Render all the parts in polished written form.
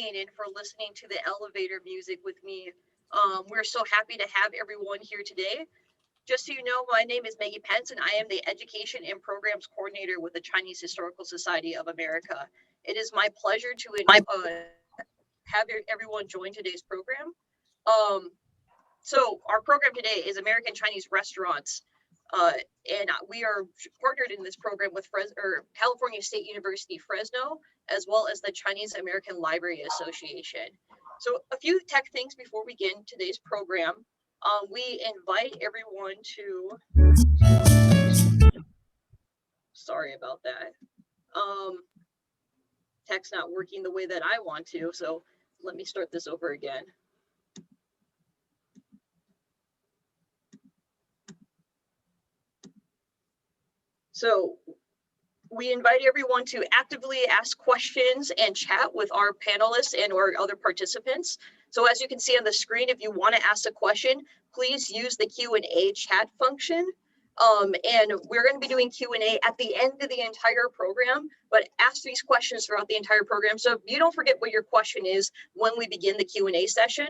tuning in, for listening to the elevator music with me. We're so happy to have everyone here today. Just so you know, my name is Maggie Pence, and I am the Education and Programs Coordinator with the Chinese Historical Society of America. It is my pleasure to have everyone join today's program. So our program today is American Chinese Restaurants, and we are partnered in this program with California State University, Fresno, as well as the Chinese American Library Association. So a few tech things before we begin today's program. We invite everyone to, sorry about that. Tech's not working the way that I want to, so let me start this over again. So we invite everyone to actively ask questions and chat with our panelists and or other participants. So as you can see on the screen, if you want to ask a question, please use the Q&A chat function. And we're going to be doing Q&A at the end of the entire program, but ask these questions throughout the entire program. So you don't forget what your question is when we begin the Q&A session.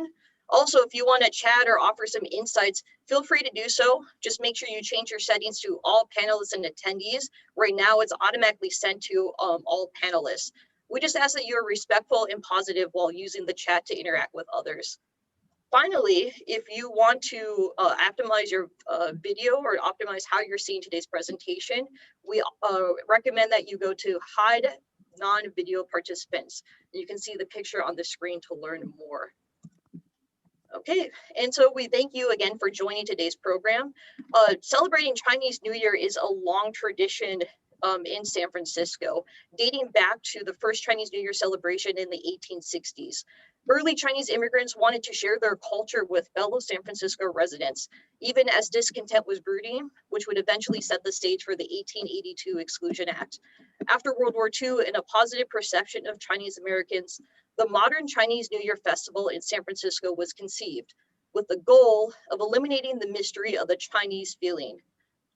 Also, if you want to chat or offer some insights, feel free to do so. Just make sure you change your settings to all panelists and attendees. Right now, it's automatically sent to all panelists. We just ask that you're respectful and positive while using the chat to interact with others. Finally, if you want to optimize your video or optimize how you're seeing today's presentation, we recommend that you go to hide non-video participants. You can see the picture on the screen to learn more. Okay, and so we thank you again for joining today's program. Celebrating Chinese New Year is a long tradition in San Francisco, dating back to the first Chinese New Year celebration in the 1860s. Early Chinese immigrants wanted to share their culture with fellow San Francisco residents, even as discontent was brooding, which would eventually set the stage for the 1882 Exclusion Act. After World War II and a positive perception of Chinese Americans, the modern Chinese New Year festival in San Francisco was conceived with the goal of eliminating the mystery of the Chinese feeling.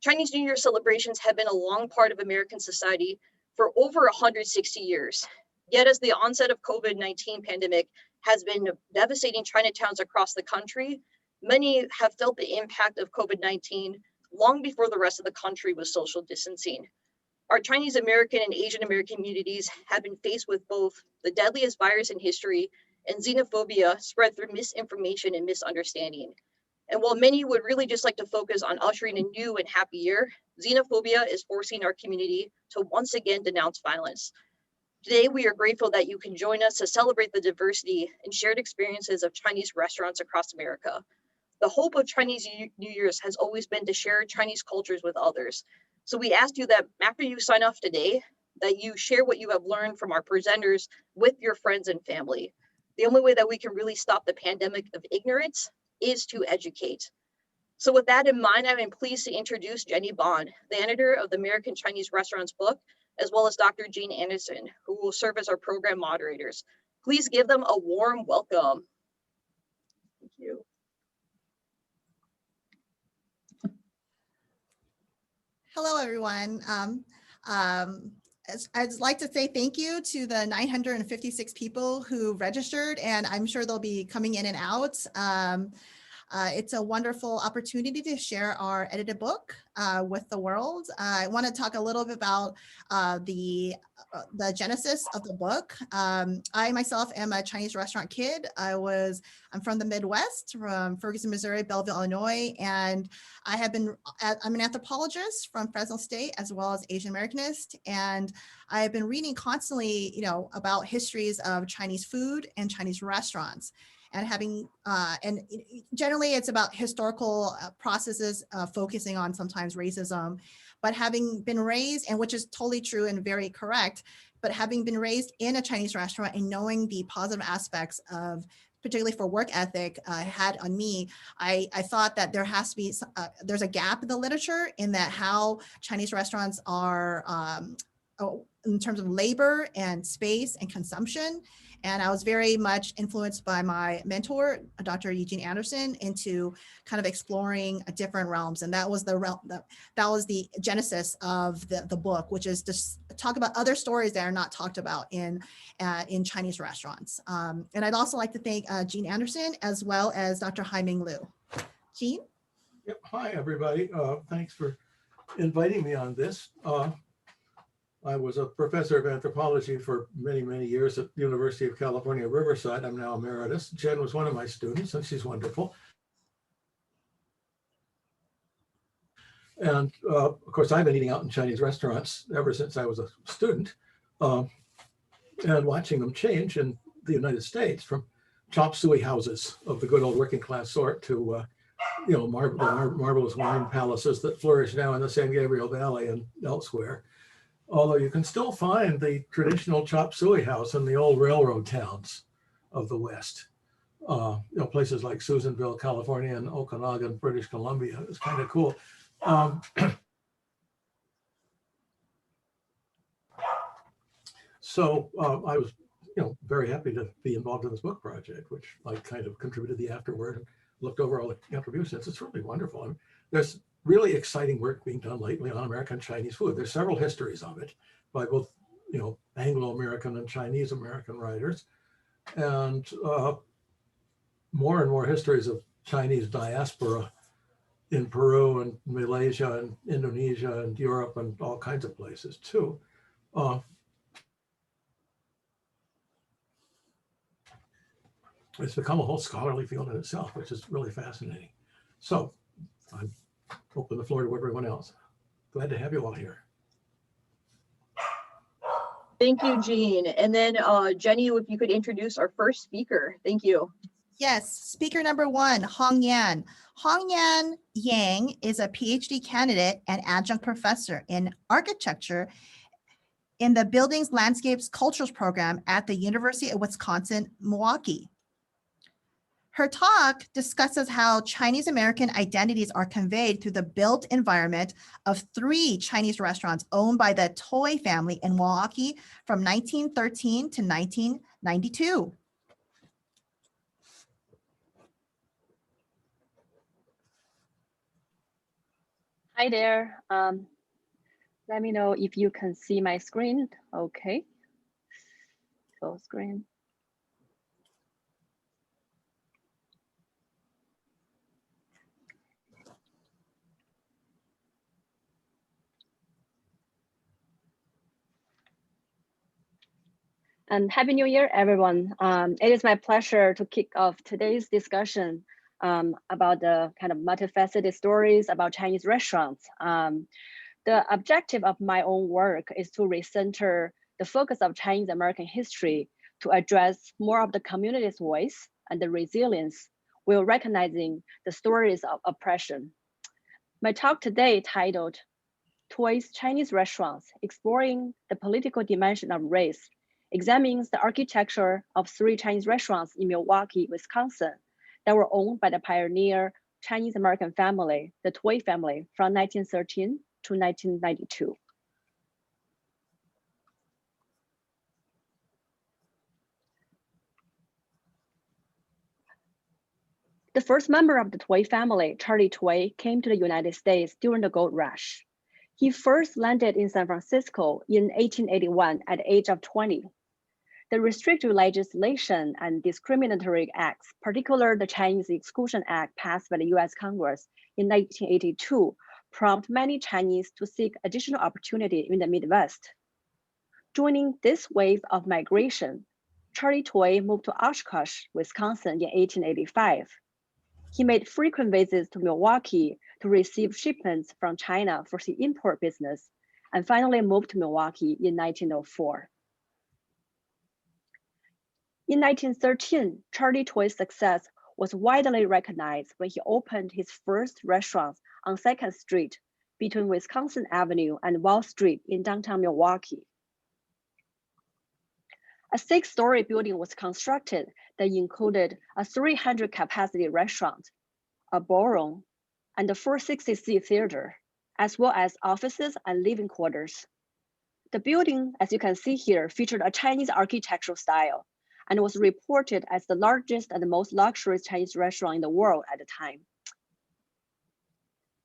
Chinese New Year celebrations have been a long part of American society for over 160 years. Yet as the onset of COVID-19 pandemic has been devastating Chinatowns across the country, many have felt the impact of COVID-19 long before the rest of the country was social distancing. Our Chinese American and Asian American communities have been faced with both the deadliest virus in history and xenophobia spread through misinformation and misunderstanding. And while many would really just like to focus on ushering a new and happy year, xenophobia is forcing our community to once again denounce violence. Today, we are grateful that you can join us to celebrate the diversity and shared experiences of Chinese restaurants across America. The hope of Chinese New Year's has always been to share Chinese cultures with others. So we ask you that after you sign off today, that you share what you have learned from our presenters with your friends and family. The only way that we can really stop the pandemic of ignorance is to educate. So with that in mind, I'm pleased to introduce Jenny Bond, the editor of the American Chinese Restaurants book, as well as Dr. Jean Anderson, who will serve as our program moderators. Please give them a warm welcome. Thank you. Hello, everyone. I'd like to say thank you to the 956 people who registered, and I'm sure they'll be coming in and out. It's a wonderful opportunity to share our edited book with the world. I want to talk a little bit about the genesis of the book. I myself am a Chinese restaurant kid. I'm from the Midwest, from Ferguson, Missouri, Belleville, Illinois, and I'm an anthropologist from Fresno State as well as Asian Americanist, and I've been reading constantly, about histories of Chinese food and Chinese restaurants. And and generally it's about historical processes focusing on sometimes racism, but having been raised, and which is totally true and very correct, but having been raised in a Chinese restaurant and knowing the positive aspects of, particularly for work ethic, had on me, I thought that there has to be, there's a gap in the literature in that how Chinese restaurants are in terms of labor and space and consumption. And I was very much influenced by my mentor, Dr. Eugene Anderson, into kind of exploring different realms. And that was the realm, that was the genesis of the book, which is just talk about other stories that are not talked about in Chinese restaurants. And I'd also like to thank Gene Anderson as well as Dr. Haiming Liu. Gene? Yep. Hi, everybody. Thanks for inviting me on this. I was a professor of anthropology for many, many years at the University of California, Riverside. I'm now emeritus. Jen was one of my students, and she's wonderful. And of course, I've been eating out in Chinese restaurants ever since I was a student, and watching them change in the United States from chop suey houses of the good old working class sort to marvelous wine palaces that flourish now in the San Gabriel Valley and elsewhere. Although you can still find the traditional chop suey house in the old railroad towns of the West. Places like Susanville, California, and Okanagan, British Columbia. It's kind of cool. So I was, very happy to be involved in this book project, which I kind of contributed the afterword and looked over all the contributions. It's really wonderful. I mean, there's really exciting work being done lately on American Chinese food. There's several histories of it by both, Anglo-American and Chinese American writers, and more and more histories of Chinese diaspora in Peru and Malaysia and Indonesia and Europe and all kinds of places too. It's become a whole scholarly field in itself, which is really fascinating. So I'm open the floor to everyone else. Glad to have you all here. Thank you, Jean. And then Jenny, if you could introduce our first speaker. Thank you. Yes, speaker number one, Hong Yan. Hong Yan Yang is a PhD candidate and adjunct professor in architecture in the Buildings, Landscapes, Cultures program at the University of Wisconsin, Milwaukee. Her talk discusses how Chinese American identities are conveyed through the built environment of 3 Chinese restaurants owned by the Toy family in Milwaukee from 1913 to 1992. Hi there. Let me know if you can see my screen. Okay. Full screen. And Happy New Year, everyone. It is my pleasure to kick off today's discussion about the kind of multifaceted stories about Chinese restaurants. The objective of my own work is to recenter the focus of Chinese American history to address more of the community's voice and the resilience while recognizing the stories of oppression. My talk today, titled Toys Chinese Restaurants, Exploring the Political Dimension of Race, examines the architecture of 3 Chinese restaurants in Milwaukee, Wisconsin, that were owned by the pioneer Chinese American family, the Toy family, from 1913 to 1992. The first member of the Toy family, Charlie Toy, came to the United States during the gold rush. He first landed in San Francisco in 1881 at the age of 20. The restrictive legislation and discriminatory acts, particularly the Chinese Exclusion Act passed by the US Congress in 1982, prompt many Chinese to seek additional opportunity in the Midwest. Joining this wave of migration, Charlie Toy moved to Oshkosh, Wisconsin in 1885. He made frequent visits to Milwaukee to receive shipments from China for the import business, and finally moved to Milwaukee in 1904. In 1913, Charlie Toy's success was widely recognized when he opened his first restaurant on 2nd Street between Wisconsin Avenue and Wall Street in downtown Milwaukee. A 6-story building was constructed that included a 300-capacity restaurant, a ballroom, and a 460-seat theater, as well as offices and living quarters. The building, as you can see here, featured a Chinese architectural style and was reported as the largest and the most luxurious Chinese restaurant in the world at the time.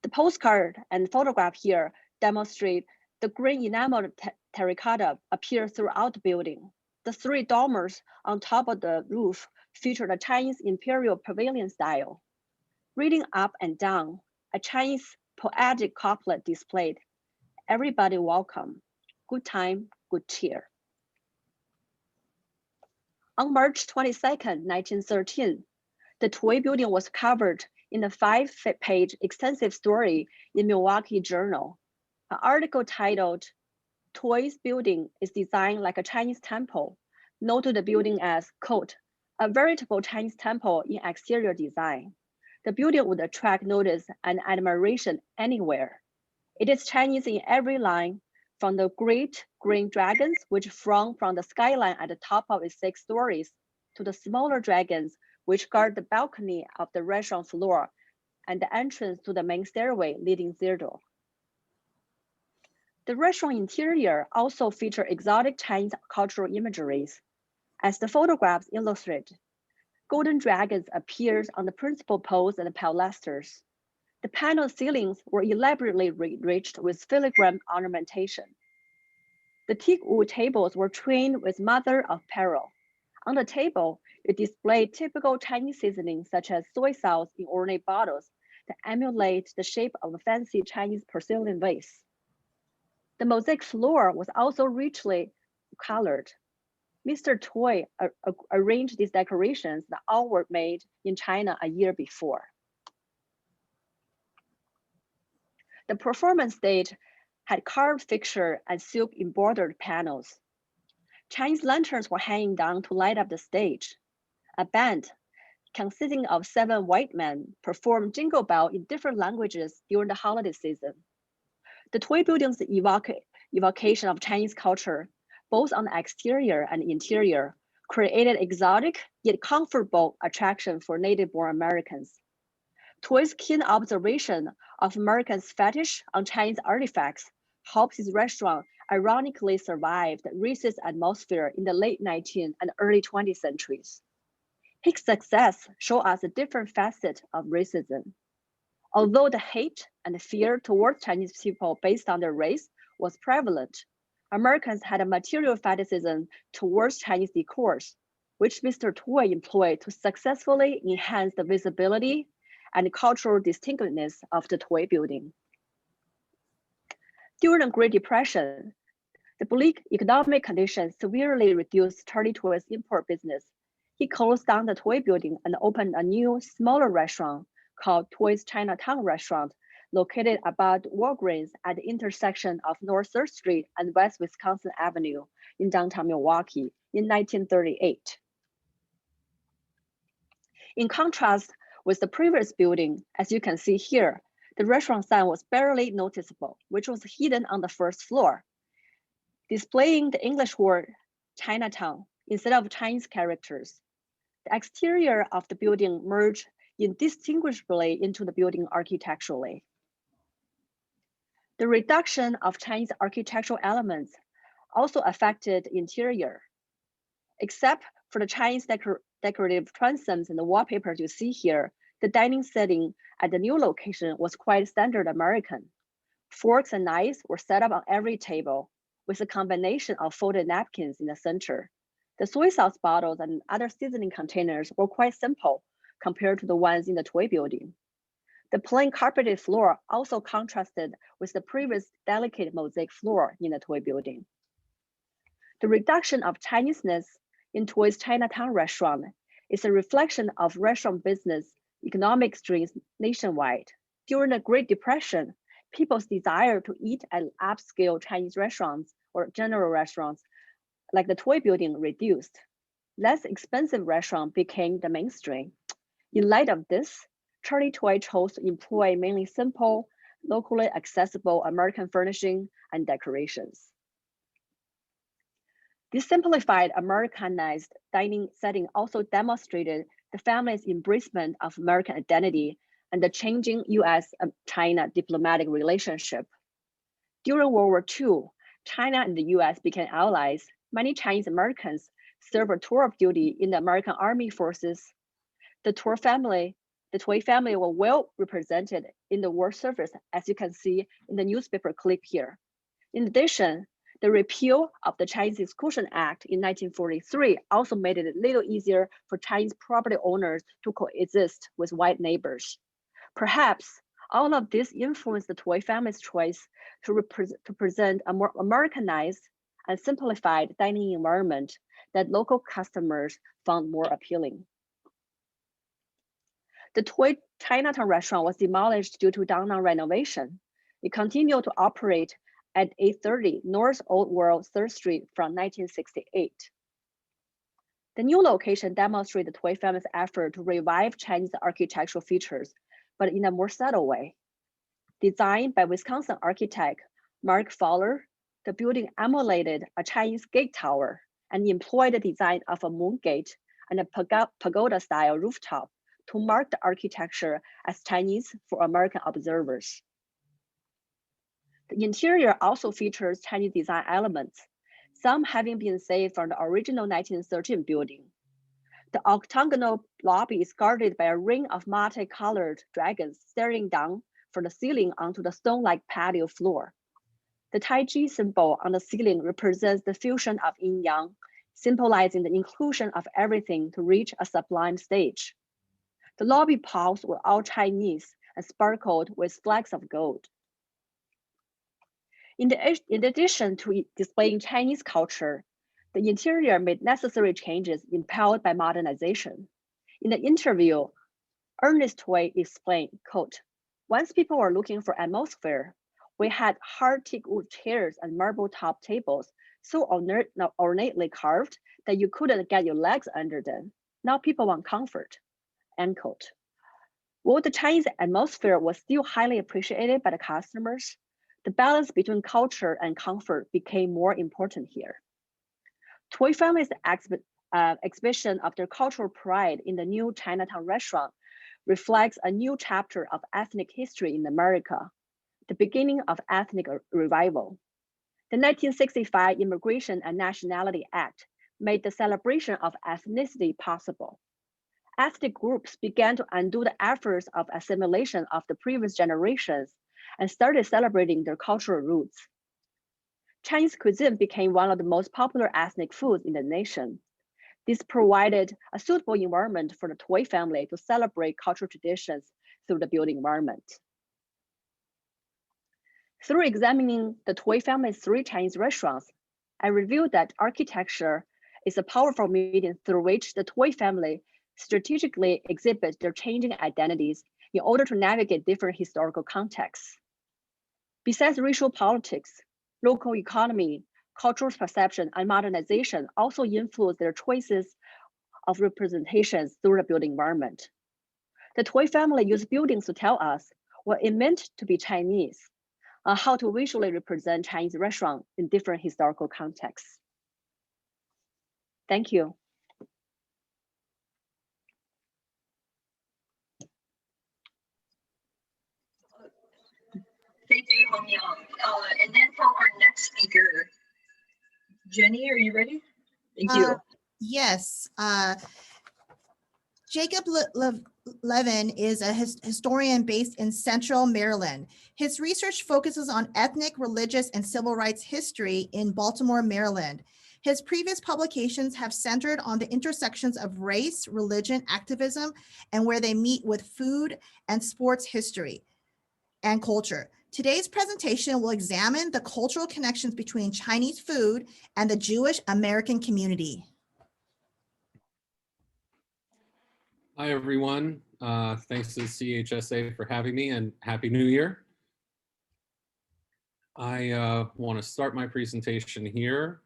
The postcard and photograph here demonstrate the green enameled terracotta appears throughout the building. The three dormers on top of the roof featured a Chinese imperial pavilion style. Reading up and down, a Chinese poetic couplet displayed, "Everybody welcome, good time, good cheer." On March 22nd, 1913, the Toy building was covered in a 5-page extensive story in Milwaukee Journal. An article titled, "Toy's building is designed like a Chinese temple," noted the building as, quote, "a veritable Chinese temple in exterior design. The building would attract notice and admiration anywhere. It is Chinese in every line, from the great green dragons which frown from the skyline at the top of its 6 stories, to the smaller dragons which guard the balcony of the restaurant floor and the entrance to the main stairway leading thither." The restaurant interior also featured exotic Chinese cultural imageries. As the photographs illustrate, golden dragons appeared on the principal poles and the pilasters. The panel ceilings were elaborately enriched with filigree ornamentation. The teak wood tables were trimmed with mother of pearl. On the table, it displayed typical Chinese seasonings such as soy sauce in ornate bottles that emulate the shape of a fancy Chinese porcelain vase. The mosaic floor was also richly colored. Mr. Toy arranged these decorations that all were made in China a year before. The performance stage had carved fixture and silk embroidered panels. Chinese lanterns were hanging down to light up the stage. A band consisting of 7 white men performed jingle bell in different languages during the holiday season. The Toy building's evocation of Chinese culture, both on the exterior and interior, created exotic yet comfortable attraction for native-born Americans. Toy's keen observation of Americans' fetish on Chinese artifacts helps his restaurant ironically survive the racist atmosphere in the late 19th and early 20th centuries. His success shows us a different facet of racism. Although the hate and fear towards Chinese people based on their race was prevalent, Americans had a material fetishism towards Chinese decors, which Mr. Toy employed to successfully enhance the visibility and cultural distinctiveness of the Toy building. During the Great Depression, the bleak economic conditions severely reduced Charlie Toy's import business. He closed down the Toy building and opened a new, smaller restaurant called Toy's Chinatown Restaurant, located above Walgreens at the intersection of North 3rd Street and West Wisconsin Avenue in downtown Milwaukee in 1938. In contrast with the previous building, as you can see here, the restaurant sign was barely noticeable, which was hidden on the 1st floor, displaying the English word Chinatown instead of Chinese characters. The exterior of the building merged indistinguishably into the building architecturally. The reduction of Chinese architectural elements also affected the interior. Except for the Chinese decorative transoms and the wallpapers you see here, the dining setting at the new location was quite standard American. Forks and knives were set up on every table, with a combination of folded napkins in the center. The soy sauce bottles and other seasoning containers were quite simple compared to the ones in the Toy building. The plain carpeted floor also contrasted with the previous delicate mosaic floor in the Toy building. The reduction of Chineseness in Toy's Chinatown restaurant is a reflection of restaurant business economic strength nationwide. During the Great Depression, people's desire to eat at upscale Chinese restaurants or general restaurants like the Toy building reduced. Less expensive restaurants became the mainstream. In light of this, Charlie Toy chose to employ mainly simple, locally accessible American furnishing and decorations. This simplified Americanized dining setting also demonstrated the family's embracement of American identity and the changing US-China diplomatic relationship. During World War II, China and the US became allies. Many Chinese Americans served a tour of duty in the American Army forces. The Toy family were well represented in the war service, as you can see in the newspaper clip here. In addition, the repeal of the Chinese Exclusion Act in 1943 also made it a little easier for Chinese property owners to coexist with white neighbors. Perhaps all of this influenced the Toy family's choice to present a more Americanized and simplified dining environment that local customers found more appealing. The Toy Chinatown restaurant was demolished due to downtown renovation. It continued to operate at 830 North Old World 3rd Street from 1968. The new location demonstrated the Toy family's effort to revive Chinese architectural features, but in a more subtle way. Designed by Wisconsin architect Mark Fowler, the building emulated a Chinese gate tower and employed the design of a moon gate and a pagoda-style rooftop to mark the architecture as Chinese for American observers. The interior also features Chinese design elements, some having been saved from the original 1913 building. The octagonal lobby is guarded by a ring of multicolored dragons staring down from the ceiling onto the stone-like patio floor. The Taiji symbol on the ceiling represents the fusion of yin-yang, symbolizing the inclusion of everything to reach a sublime stage. The lobby poles were all Chinese and sparkled with flecks of gold. In addition to displaying Chinese culture, the interior made necessary changes impelled by modernization. In the interview, Ernest Toy explained, quote, "Once people were looking for atmosphere, we had hard teak wood chairs and marble top tables so ornately carved that you couldn't get your legs under them. Now people want comfort," end quote. While the Chinese atmosphere was still highly appreciated by the customers, the balance between culture and comfort became more important here. Toy family's exhibition of their cultural pride in the new Chinatown restaurant reflects a new chapter of ethnic history in America, the beginning of ethnic revival. The 1965 Immigration and Nationality Act made the celebration of ethnicity possible. Ethnic groups began to undo the efforts of assimilation of the previous generations and started celebrating their cultural roots. Chinese cuisine became one of the most popular ethnic foods in the nation. This provided a suitable environment for the Toy family to celebrate cultural traditions through the building environment. Through examining the Toy family's 3 Chinese restaurants, I revealed that architecture is a powerful medium through which the Toy family strategically exhibits their changing identities in order to navigate different historical contexts. Besides racial politics, local economy, cultural perception, and modernization also influence their choices of representations through the building environment. The Toy family used buildings to tell us what it meant to be Chinese, and how to visually represent Chinese restaurants in different historical contexts. Thank you. Thank you, Haiming. And then for our next speaker, Jenny, are you ready? Thank you. Yes. Jacob Levin is a historian based in Central Maryland. His research focuses on ethnic, religious, and civil rights history in Baltimore, Maryland. His previous publications have centered on the intersections of race, religion, activism, and where they meet with food and sports history and culture. Today's presentation will examine the cultural connections between Chinese food and the Jewish American community. Hi, everyone. Thanks to the CHSA for having me, and Happy New Year. I want to start my presentation here.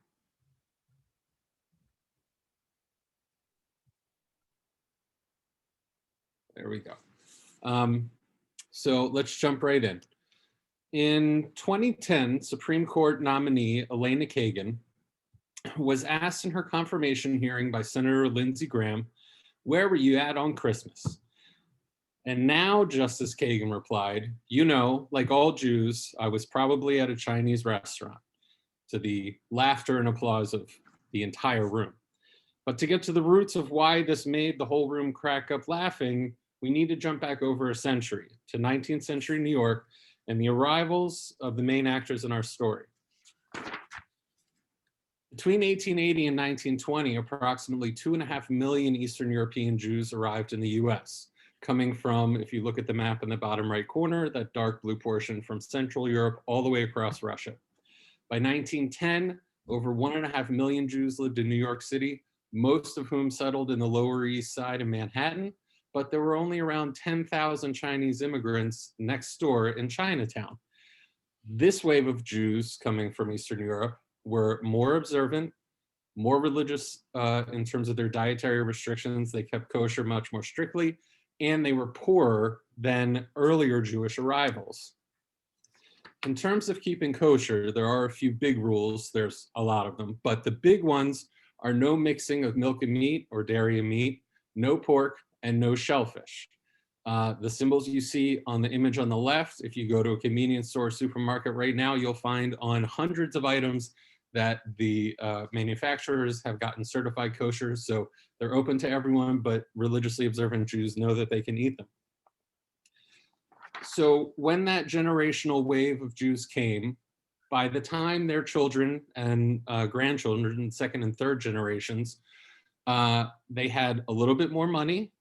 There we go. So let's jump right in. In 2010, Supreme Court nominee Elena Kagan was asked in her confirmation hearing by Senator Lindsey Graham, "Where were you at on Christmas?" And now Justice Kagan replied, "You know, like all Jews, I was probably at a Chinese restaurant." to the laughter and applause of the entire room. But to get to the roots of why this made the whole room crack up laughing, we need to jump back over a century to 19th century New York and the arrivals of the main actors in our story. Between 1880 and 1920, approximately 2.5 million Eastern European Jews arrived in the US, coming from, if you look at the map in the bottom right corner, that dark blue portion from Central Europe all the way across Russia. By 1910, over 1.5 million Jews lived in New York City, most of whom settled in the Lower East Side of Manhattan, but there were only around 10,000 Chinese immigrants next door in Chinatown. This wave of Jews coming from Eastern Europe were more observant, more religious in terms of their dietary restrictions. They kept kosher much more strictly, and they were poorer than earlier Jewish arrivals. In terms of keeping kosher, there are a few big rules. There's a lot of them, but the big ones are no mixing of milk and meat or dairy and meat, no pork, and no shellfish. The symbols you see on the image on the left, if you go to a convenience store or supermarket right now, you'll find on hundreds of items that the manufacturers have gotten certified kosher. So they're open to everyone, but religiously observant Jews know that they can eat them. So when that generational wave of Jews came, by the time their children and grandchildren, second and third generations, they had a little bit more money.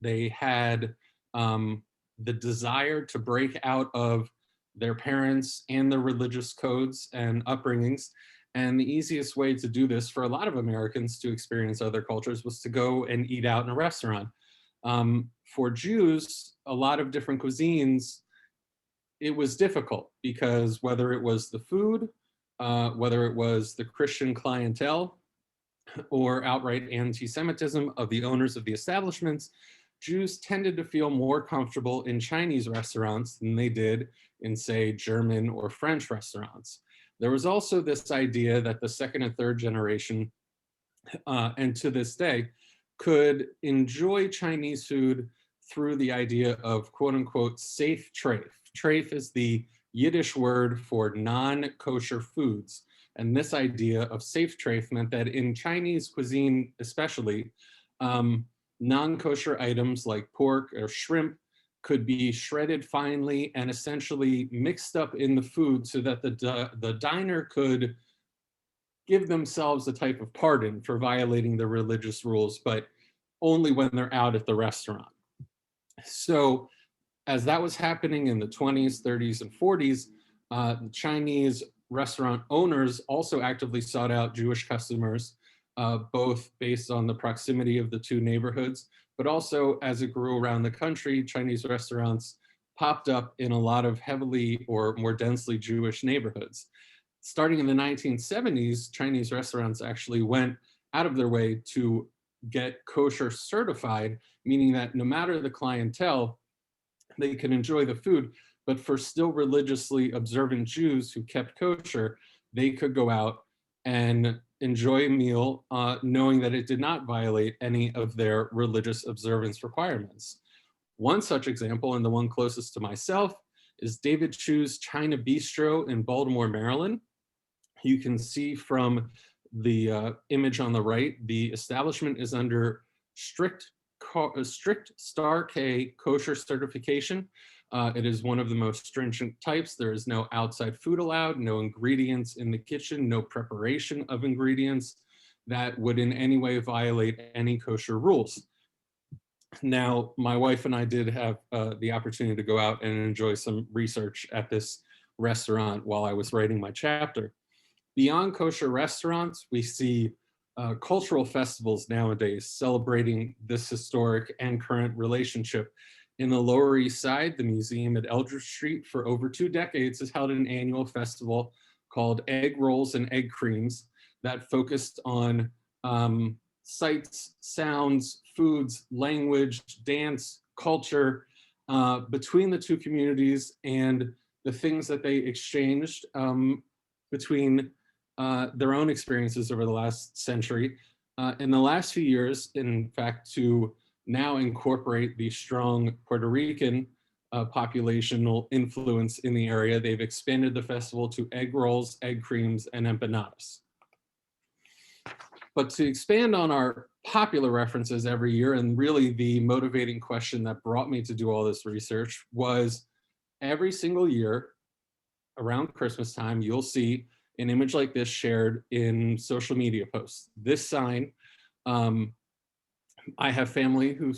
They had the desire to break out of their parents and their religious codes and upbringings. And the easiest way to do this for a lot of Americans to experience other cultures was to go and eat out in a restaurant. For Jews, a lot of different cuisines, it was difficult because whether it was the food, whether it was the Christian clientele, or outright anti-Semitism of the owners of the establishments, Jews tended to feel more comfortable in Chinese restaurants than they did in, say, German or French restaurants. There was also this idea that the second and third generation, and to this day, could enjoy Chinese food through the idea of quote unquote safe treif. Treif is the Yiddish word for non-kosher foods. And this idea of safe treif meant that in Chinese cuisine especially, non-kosher items like pork or shrimp could be shredded finely and essentially mixed up in the food so that the diner could give themselves a type of pardon for violating the religious rules, but only when they're out at the restaurant. So as that was happening in the 20s, 30s, and 40s, the Chinese restaurant owners also actively sought out Jewish customers, both based on the proximity of the two neighborhoods, but also as it grew around the country, Chinese restaurants popped up in a lot of heavily or more densely Jewish neighborhoods. Starting in the 1970s, Chinese restaurants actually went out of their way to get kosher certified, meaning that no matter the clientele, they could enjoy the food, but for still religiously observant Jews who kept kosher, they could go out and enjoy a meal knowing that it did not violate any of their religious observance requirements. One such example, and the one closest to myself, is David Chu's China Bistro in Baltimore, Maryland. You can see from the image on the right, the establishment is under strict Star K kosher certification. It is one of the most stringent types. There is no outside food allowed, no ingredients in the kitchen, no preparation of ingredients that would in any way violate any kosher rules. Now, my wife and I did have the opportunity to go out and enjoy some research at this restaurant while I was writing my chapter. Beyond kosher restaurants, we see cultural festivals nowadays celebrating this historic and current relationship. In the Lower East Side, the museum at Eldridge Street for over 2 decades has held an annual festival called Egg Rolls and Egg Creams that focused on sights, sounds, foods, language, dance, culture between the two communities and the things that they exchanged between their own experiences over the last century. In the last few years, in fact, to now incorporate the strong Puerto Rican populational influence in the area. They've expanded the festival to egg rolls, egg creams, and empanadas. But to expand on our popular references every year, and really the motivating question that brought me to do all this research was every single year around Christmas time, you'll see an image like this shared in social media posts. This sign, I have family who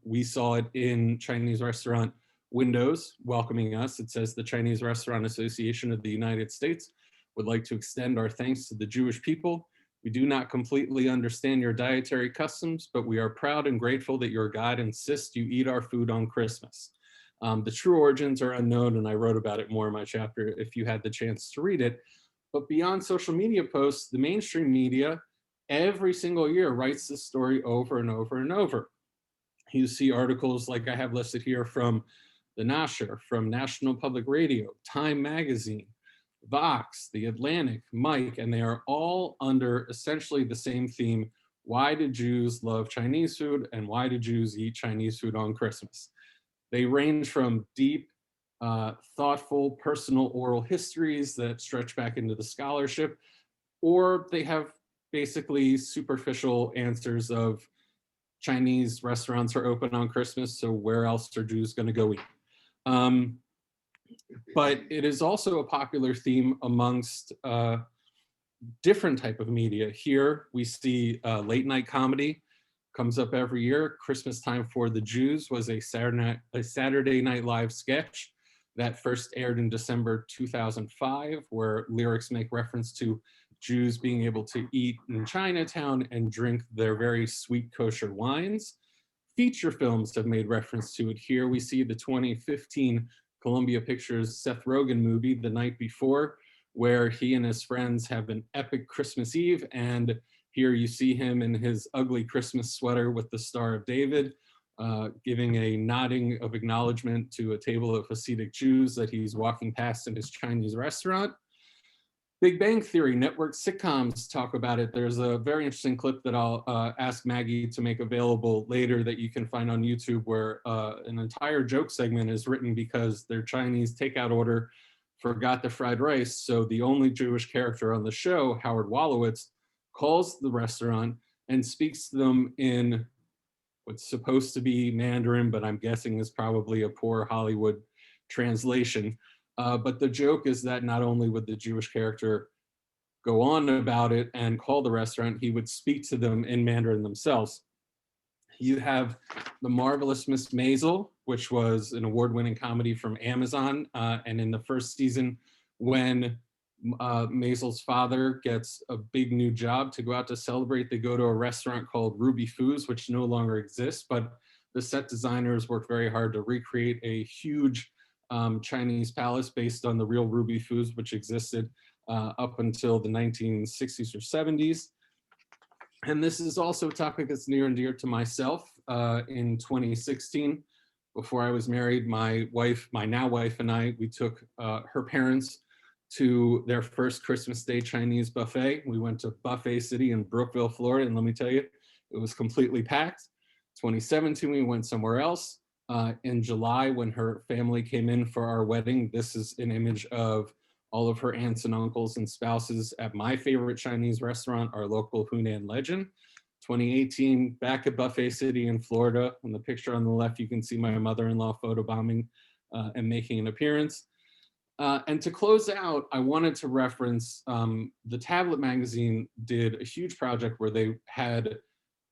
we saw it in Chinese restaurant windows welcoming us. It says the Chinese Restaurant Association of the United States would like to extend our thanks to the Jewish people. We do not completely understand your dietary customs, but we are proud and grateful that your God insists you eat our food on Christmas. The true origins are unknown, and I wrote about it more in my chapter if you had the chance to read it. But beyond social media posts, the mainstream media every single year writes this story over and over and over. You see articles like I have listed here from the Nasher, from National Public Radio, Time Magazine, Vox, The Atlantic, Mike, and they are all under essentially the same theme. Why do Jews love Chinese food, and why do Jews eat Chinese food on Christmas? They range from deep, thoughtful, personal oral histories that stretch back into the scholarship, or they have basically superficial answers of Chinese restaurants are open on Christmas, so where else are Jews going to go eat? But it is also a popular theme amongst different type of media. Here we see late night comedy comes up every year. Christmas Time for the Jews was a Saturday Night Live sketch that first aired in December 2005, where lyrics make reference to Jews being able to eat in Chinatown and drink their very sweet kosher wines. Feature films have made reference to it. Here we see the 2015 Columbia Pictures Seth Rogen movie, The Night Before, where he and his friends have an epic Christmas Eve, and here you see him in his ugly Christmas sweater with the Star of David, giving a nodding of acknowledgement to a table of Hasidic Jews that he's walking past in his Chinese restaurant. Big Bang Theory network sitcoms talk about it. There's a very interesting clip that I'll ask Maggie to make available later that you can find on YouTube, where an entire joke segment is written because their Chinese takeout order forgot the fried rice. So the only Jewish character on the show, Howard Wolowitz, calls the restaurant and speaks to them in what's supposed to be Mandarin, but I'm guessing is probably a poor Hollywood translation. But the joke is that not only would the Jewish character go on about it and call the restaurant, he would speak to them in Mandarin themselves. You have The Marvelous Miss Maisel, which was an award-winning comedy from Amazon. And in the first season, when Maisel's father gets a big new job to go out to celebrate, they go to a restaurant called Ruby Foods, which no longer exists, but the set designers worked very hard to recreate a huge Chinese palace based on the real Ruby Foods, which existed up until the 1960s or 70s. And this is also a topic that's near and dear to myself. In 2016, before I was married, my now wife and I, we took her parents to their first Christmas Day Chinese buffet. We went to Buffet City in Brookville, Florida, and let me tell you, it was completely packed. 2017, we went somewhere else. In July, when her family came in for our wedding, this is an image of all of her aunts and uncles and spouses at my favorite Chinese restaurant, our local Hunan Legend. 2018, back at Buffet City in Florida. On the picture on the left, you can see my mother-in-law photobombing and making an appearance. And to close out, I wanted to reference the Tablet magazine did a huge project where they had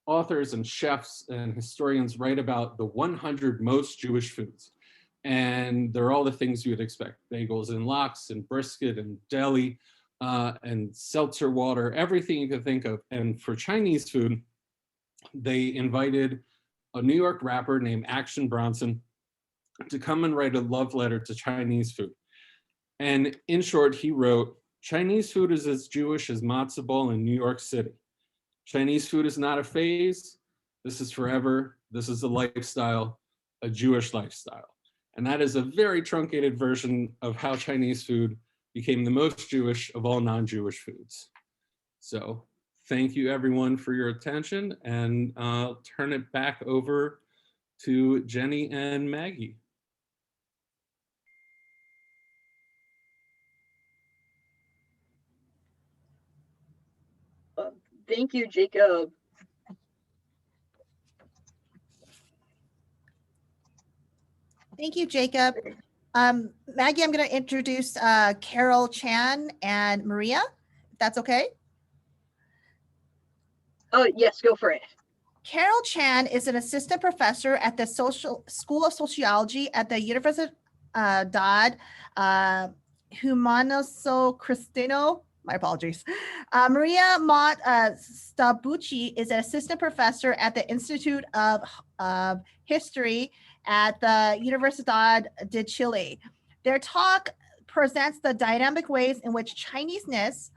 authors and chefs and historians write about the 100 most Jewish foods. And they're all the things you would expect: bagels and lox and brisket and deli and seltzer water, everything you could think of. And for Chinese food, they invited a New York rapper named Action Bronson to come and write a love letter to Chinese food. And in short, he wrote, "Chinese food is as Jewish as matzo ball in New York City. Chinese food is not a phase. This is forever. This is a lifestyle, a Jewish lifestyle." And that is a very truncated version of how Chinese food became the most Jewish of all non-Jewish foods. So thank you everyone for your attention, and I'll turn it back over to Jenny and Maggie. Thank you, Jacob. Thank you, Jacob. Maggie, I'm going to introduce Carol Chan and Maria, if that's okay. Oh, yes, go for it. Carol Chan is an assistant professor at the School of Sociology at the Universidad Humanisto Cristino. My apologies. Maria Mott Stabucci is an assistant professor at the Institute of History at the Universidad de Chile. Their talk presents the dynamic ways in which Chineseness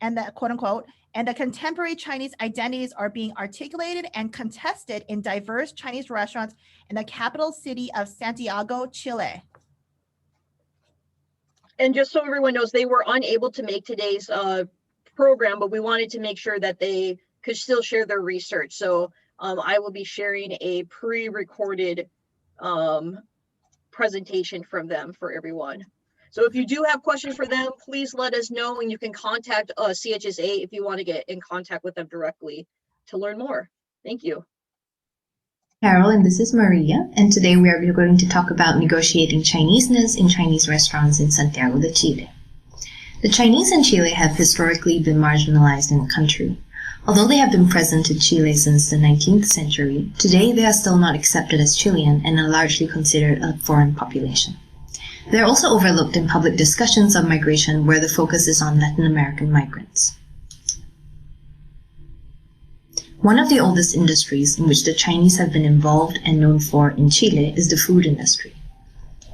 and the quote unquote and the contemporary Chinese identities are being articulated and contested in diverse Chinese restaurants in the capital city of Santiago, Chile. And just so everyone knows, they were unable to make today's program, but we wanted to make sure that they could still share their research. So I will be sharing a pre-recorded presentation from them for everyone. So if you do have questions for them, please let us know, and you can contact CHSA if you want to get in contact with them directly to learn more. Thank you. Carol, and this is Maria, and today we are going to talk about negotiating Chineseness in Chinese restaurants in Santiago de Chile. The Chinese in Chile have historically been marginalized in the country. Although they have been present in Chile since the 19th century, today they are still not accepted as Chilean and are largely considered a foreign population. They are also overlooked in public discussions on migration where the focus is on Latin American migrants. One of the oldest industries in which the Chinese have been involved and known for in Chile is the food industry.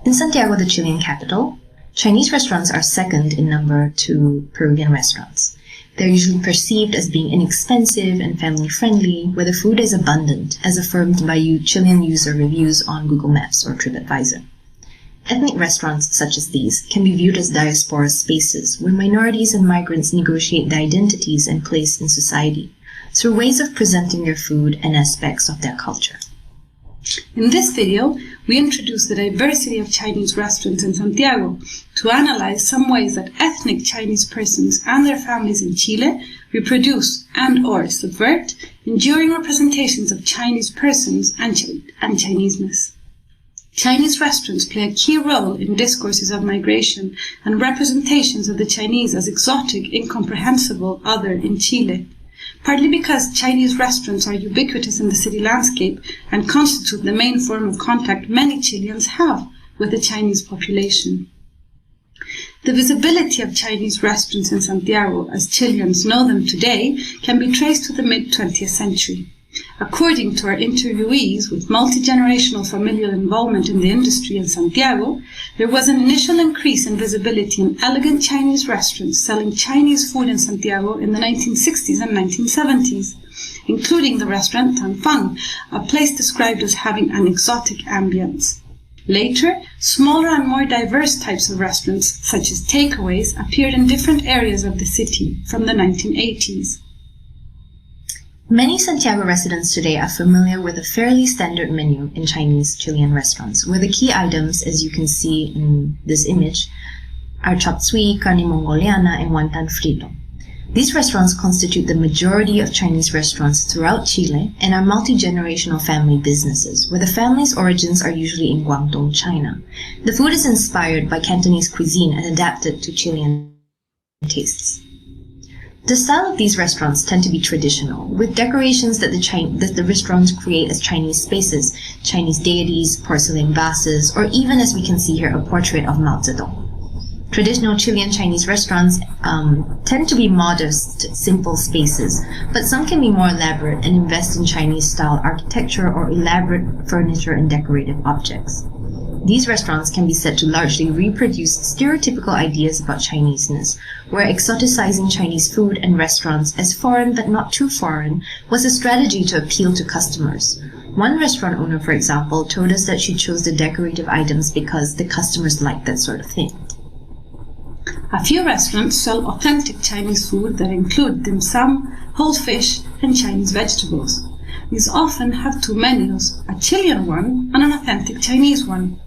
In Santiago, the Chilean capital, Chinese restaurants are second in number to Peruvian restaurants. They're usually perceived as being inexpensive and family-friendly, where the food is abundant, as affirmed by Chilean user reviews on Google Maps or TripAdvisor. Ethnic restaurants such as these can be viewed as diaspora spaces where minorities and migrants negotiate their identities and place in society through ways of presenting their food and aspects of their culture. In this video, we introduce the diversity of Chinese restaurants in Santiago to analyze some ways that ethnic Chinese persons and their families in Chile reproduce and/or subvert enduring representations of Chinese persons and Chineseness. Chinese restaurants play a key role in discourses of migration and representations of the Chinese as exotic, incomprehensible, other in Chile, partly because Chinese restaurants are ubiquitous in the city landscape and constitute the main form of contact many Chileans have with the Chinese population. The visibility of Chinese restaurants in Santiago, as Chileans know them today, can be traced to the mid-20th century. According to our interviewees with multi-generational familial involvement in the industry in Santiago, there was an initial increase in visibility in elegant Chinese restaurants selling Chinese food in Santiago in the 1960s and 1970s, including the restaurant Tang Fang, a place described as having an exotic ambience. Later, smaller and more diverse types of restaurants, such as takeaways, appeared in different areas of the city from the 1980s. Many Santiago residents today are familiar with a fairly standard menu in Chinese Chilean restaurants, where the key items, as you can see in this image, are chop suey, carne mongoliana, and wonton frito. These restaurants constitute the majority of Chinese restaurants throughout Chile and are multi-generational family businesses, where the family's origins are usually in Guangdong, China. The food is inspired by Cantonese cuisine and adapted to Chilean tastes. The style of these restaurants tend to be traditional, with decorations that the restaurants create as Chinese spaces, Chinese deities, porcelain vases, or even, as we can see here, a portrait of Mao Zedong. Traditional Chilean Chinese restaurants tend to be modest, simple spaces, but some can be more elaborate and invest in Chinese-style architecture or elaborate furniture and decorative objects. These restaurants can be said to largely reproduce stereotypical ideas about Chineseness, where exoticizing Chinese food and restaurants as foreign but not too foreign was a strategy to appeal to customers. One restaurant owner, for example, told us that she chose the decorative items because the customers liked that sort of thing. A few restaurants sell authentic Chinese food that include dim sum, whole fish, and Chinese vegetables. These often have two menus, a Chilean one and an authentic Chinese one.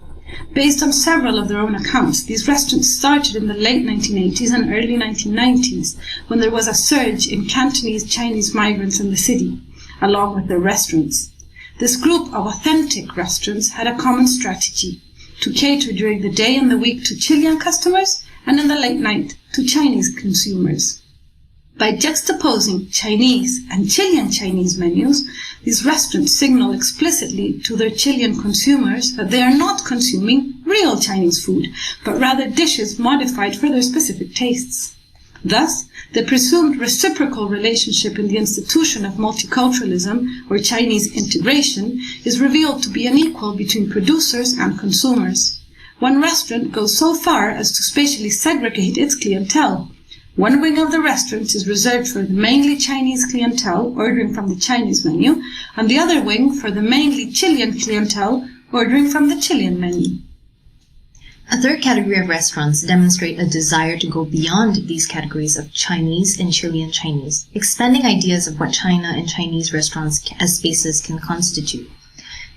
Based on several of their own accounts, these restaurants started in the late 1980s and early 1990s, when there was a surge in Cantonese Chinese migrants in the city, along with their restaurants. This group of authentic restaurants had a common strategy: to cater during the day and the week to Chilean customers, and in the late night to Chinese consumers. By juxtaposing Chinese and Chilean Chinese menus, these restaurants signal explicitly to their Chilean consumers that they are not consuming real Chinese food, but rather dishes modified for their specific tastes. Thus, the presumed reciprocal relationship in the institution of multiculturalism, or Chinese integration, is revealed to be unequal between producers and consumers. One restaurant goes so far as to spatially segregate its clientele. One wing of the restaurant is reserved for the mainly Chinese clientele ordering from the Chinese menu, and the other wing for the mainly Chilean clientele ordering from the Chilean menu. A third category of restaurants demonstrate a desire to go beyond these categories of Chinese and Chilean Chinese, expanding ideas of what China and Chinese restaurants as spaces can constitute.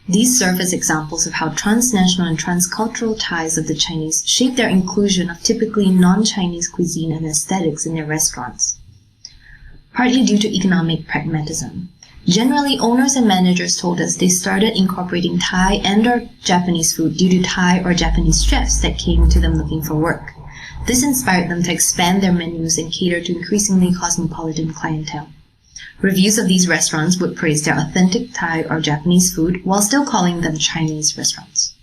These serve as examples of how transnational and transcultural ties of the Chinese shape their inclusion of typically non-Chinese cuisine and aesthetics in their restaurants. Partly due to economic pragmatism. Generally, owners and managers told us they started incorporating Thai and/or Japanese food due to Thai or Japanese chefs that came to them looking for work. This inspired them to expand their menus and cater to increasingly cosmopolitan clientele. Reviews of these restaurants would praise their authentic Thai or Japanese food while still calling them Chinese restaurants.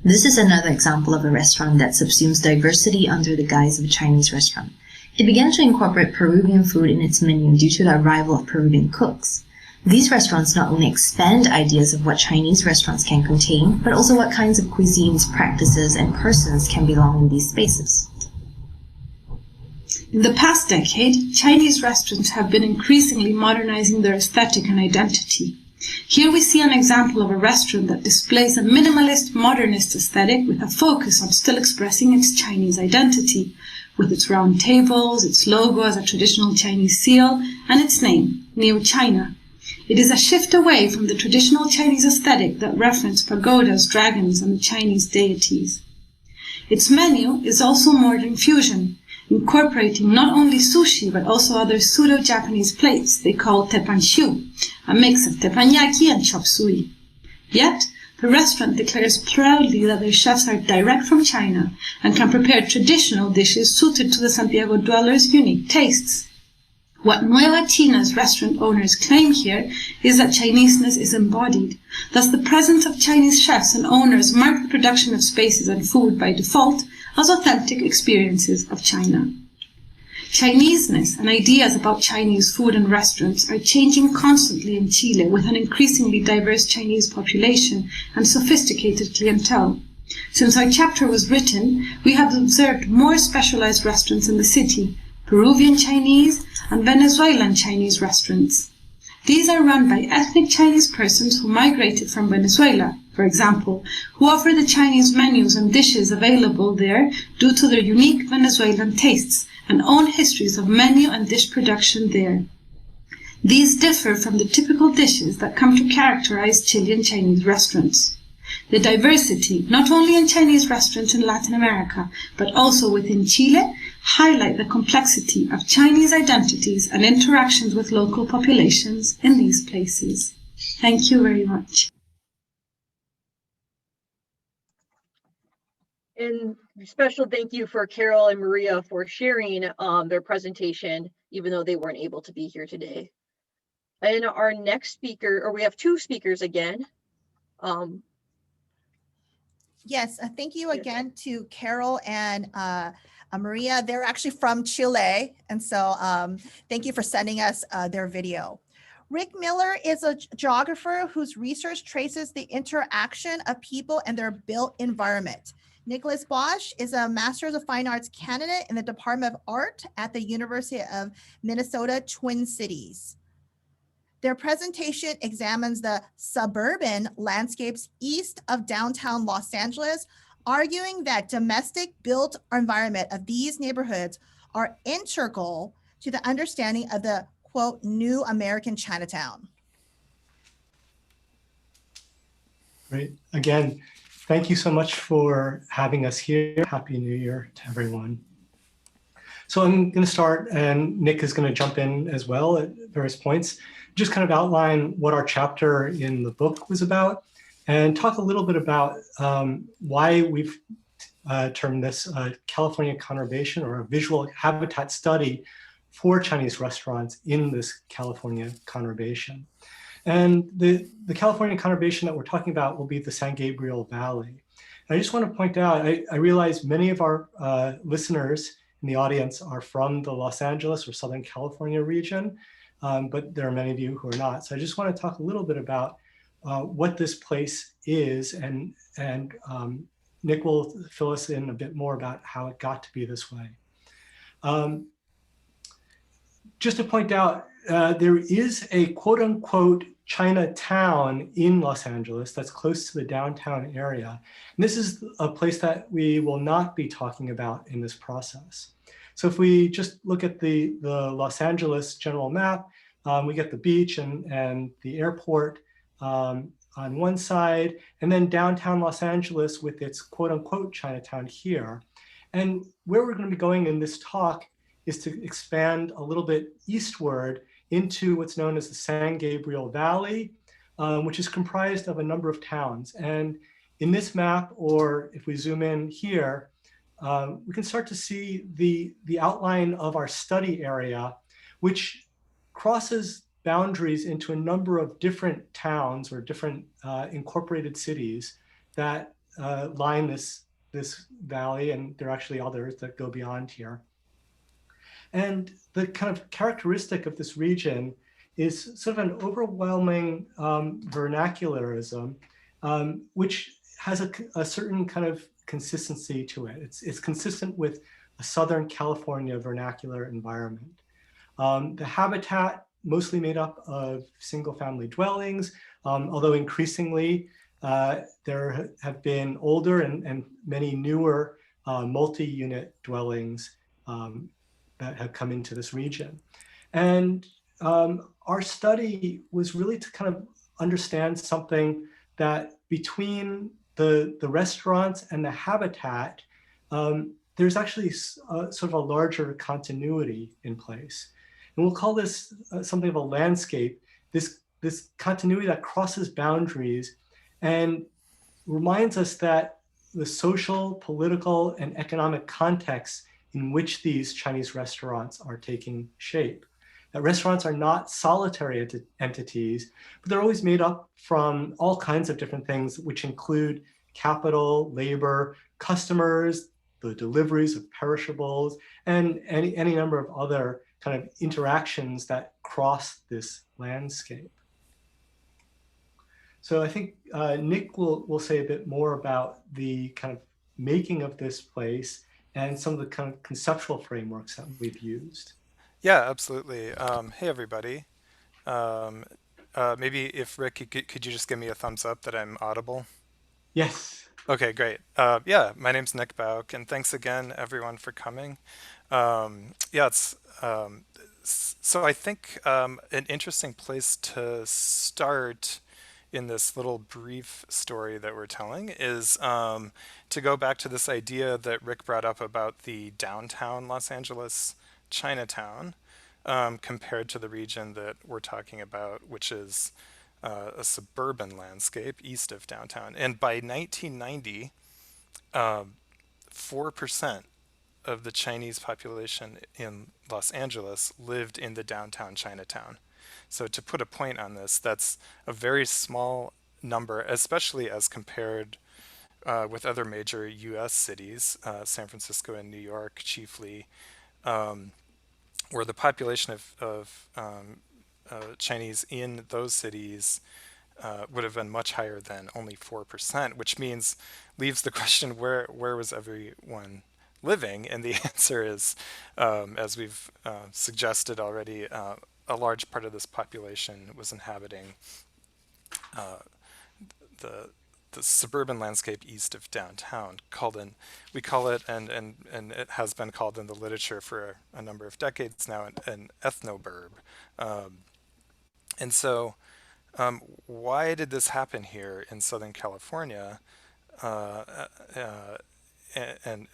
This is another example of a restaurant that subsumes diversity under the guise of a Chinese restaurant. It began to incorporate Peruvian food in its menu due to the arrival of Peruvian cooks. These restaurants not only expand ideas of what Chinese restaurants can contain, but also what kinds of cuisines, practices, and persons can belong in these spaces. In the past decade, Chinese restaurants have been increasingly modernizing their aesthetic and identity. Here we see an example of a restaurant that displays a minimalist, modernist aesthetic with a focus on still expressing its Chinese identity, with its round tables, its logo as a traditional Chinese seal, and its name, Neo China. It is a shift away from the traditional Chinese aesthetic that referenced pagodas, dragons, and the Chinese deities. Its menu is also modern fusion, incorporating not only sushi but also other pseudo-Japanese plates they call teppanshu, a mix of teppanyaki and chop suey. Yet, the restaurant declares proudly that their chefs are direct from China and can prepare traditional dishes suited to the Santiago dwellers' unique tastes. What Nueva China's restaurant owners claim here is that Chineseness is embodied. Thus, the presence of Chinese chefs and owners mark the production of spaces and food by default as authentic experiences of China. Chineseness and ideas about Chinese food and restaurants are changing constantly in Chile with an increasingly diverse Chinese population and sophisticated clientele. Since our chapter was written, we have observed more specialized restaurants in the city, Peruvian Chinese and Venezuelan Chinese restaurants. These are run by ethnic Chinese persons who migrated from Venezuela, for example, who offer the Chinese menus and dishes available there due to their unique Venezuelan tastes and own histories of menu and dish production there. These differ from the typical dishes that come to characterize Chilean Chinese restaurants. The diversity, not only in Chinese restaurants in Latin America, but also within Chile, highlight the complexity of Chinese identities and interactions with local populations in these places. Thank you very much. And special thank you for Carol and Maria for sharing their presentation, even though they weren't able to be here today. And our next speaker, or we have two speakers again. Yes, thank you again to Carol and Maria. They're actually from Chile. And so thank you for sending us their video. Rick Miller is a geographer whose research traces the interaction of people and their built environment. Nicholas Bosch is a Master's of Fine Arts candidate in the Department of Art at the University of Minnesota Twin Cities. Their presentation examines the suburban landscapes east of downtown Los Angeles, arguing that domestic built environment of these neighborhoods are integral to the understanding of the, quote, new American Chinatown. Right. Again, Thank you so much for having us here. Happy New Year to everyone. So I'm going to start, and Nick is going to jump in as well at various points, just kind of outline what our chapter in the book was about, and talk a little bit about why we've termed this California conurbation, or a visual habitat study for Chinese restaurants in this California conurbation. And the California conurbation that we're talking about will be the San Gabriel Valley. And I just want to point out, I realize many of our listeners in the audience are from the Los Angeles or Southern California region, but there are many of you who are not. So I just want to talk a little bit about what this place is, and Nick will fill us in a bit more about how it got to be this way. Just to point out, there is a quote unquote Chinatown in Los Angeles that's close to the downtown area. And this is a place that we will not be talking about in this process. So if we just look at the Los Angeles general map, we get the beach and the airport on one side, and then downtown Los Angeles with its quote unquote Chinatown here. And where we're going to be going in this talk is to expand a little bit eastward into what's known as the San Gabriel Valley, which is comprised of a number of towns. And in this map, or if we zoom in here, we can start to see the outline of our study area, which crosses boundaries into a number of different towns or different incorporated cities that line this valley, and there are actually others that go beyond here. And the kind of characteristic of this region is sort of an overwhelming vernacularism, which has a certain kind of consistency to it. It's consistent with a Southern California vernacular environment. The habitat mostly made up of single-family dwellings, although increasingly there have been older and many newer multi-unit dwellings that have come into this region. And our study was really to kind of understand something that between the restaurants and the habitat, there's actually sort of a larger continuity in place. And we'll call this something of a landscape, this continuity that crosses boundaries and reminds us that the social, political, and economic context in which these Chinese restaurants are taking shape. That restaurants are not solitary entities, but they're always made up from all kinds of different things, which include capital, labor, customers, the deliveries of perishables, and any number of other kind of interactions that cross this landscape. So I think Nick will say a bit more about the kind of making of this place and some of the kind of conceptual frameworks that we've used. Yeah, absolutely. Hey, everybody. Maybe if Rick, could you just give me a thumbs up that I'm audible? Yes. Okay, great. Yeah, my name's Nick Bauk, and thanks again, everyone, for coming. Yeah, so I think an interesting place to start in this little brief story that we're telling is to go back to this idea that Rick brought up about the downtown Los Angeles Chinatown compared to the region that we're talking about, which is a suburban landscape east of downtown. And by 1990, 4% of the Chinese population in Los Angeles lived in the downtown Chinatown. So to put a point on this, that's a very small number, especially as compared with other major US cities, San Francisco and New York chiefly, where the population of Chinese in those cities would have been much higher than only 4%, which leaves the question, where was everyone living? And the answer is, as we've suggested already, a large part of this population was inhabiting the suburban landscape east of downtown, we call it, and it has been called in the literature for a number of decades now, an ethnoburb. And so why did this happen here in Southern California? uh, uh, and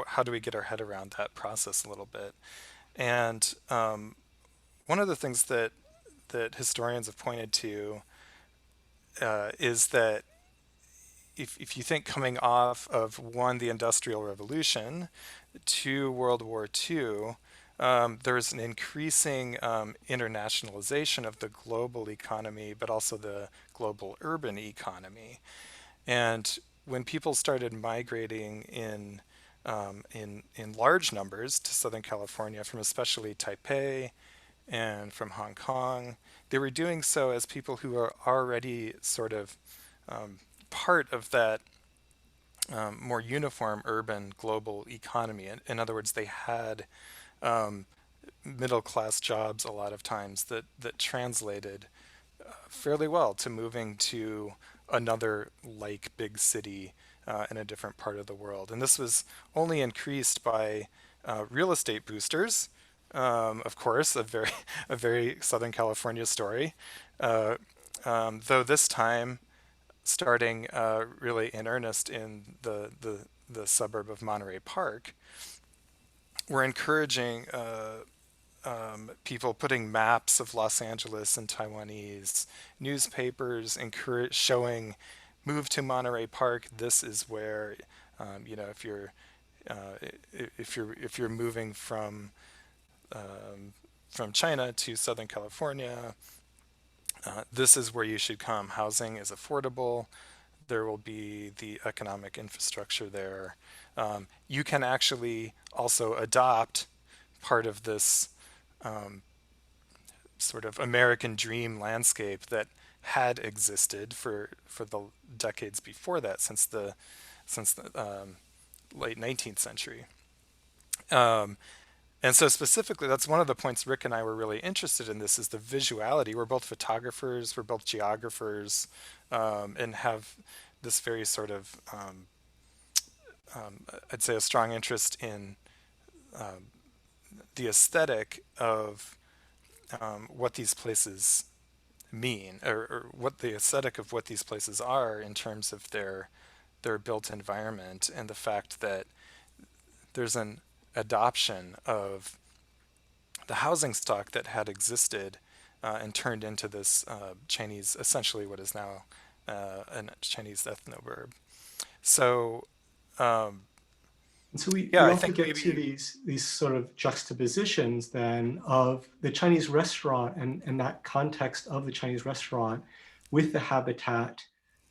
how do we get our head around that process a little bit? And one of the things that historians have pointed to is that if you think coming off of one, the Industrial Revolution, to World War II, there's an increasing internationalization of the global economy, but also the global urban economy. And when people started migrating in large numbers to Southern California, from especially Taipei and from Hong Kong, they were doing so as people who are already sort of part of that more uniform urban global economy. In other words, they had um, middle class jobs a lot of times that translated fairly well to moving to another like big city in a different part of the world. And this was only increased by real estate boosters, of course, a very Southern California story. Uh, though this time starting really in earnest in the suburb of Monterey Park, we're encouraging people putting maps of Los Angeles in Taiwanese newspapers, showing, move to Monterey Park. This is where, if uh, if you're moving from China to Southern California, this is where you should come. Housing is affordable. There will be the economic infrastructure there. You can actually also adopt part of this sort of American dream landscape that had existed for the decades before that, since the late 19th century. Um, and so specifically, that's one of the points Rick and I were really interested in. This is the visuality. We're both photographers, we're both geographers, and have this very sort of, I'd say, a strong interest in um, the aesthetic of what these places mean, or what the aesthetic of what these places are in terms of their built environment, and the fact that there's an adoption of the housing stock that had existed and turned into this Chinese, essentially what is now a Chinese ethnoburb. So, um, And so we yeah, I also think get to maybe, these sort of juxtapositions then of the Chinese restaurant and that context of the Chinese restaurant with the habitat,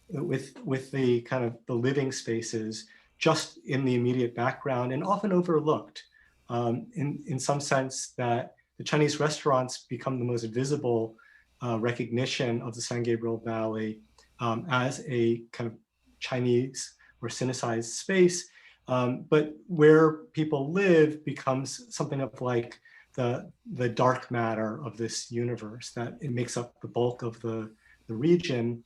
with the kind of the living spaces just in the immediate background and often overlooked, in some sense that the Chinese restaurants become the most visible recognition of the San Gabriel Valley as a kind of Chinese or Sinicized space. But where people live becomes something of like the dark matter of this universe, that it makes up the bulk of the region,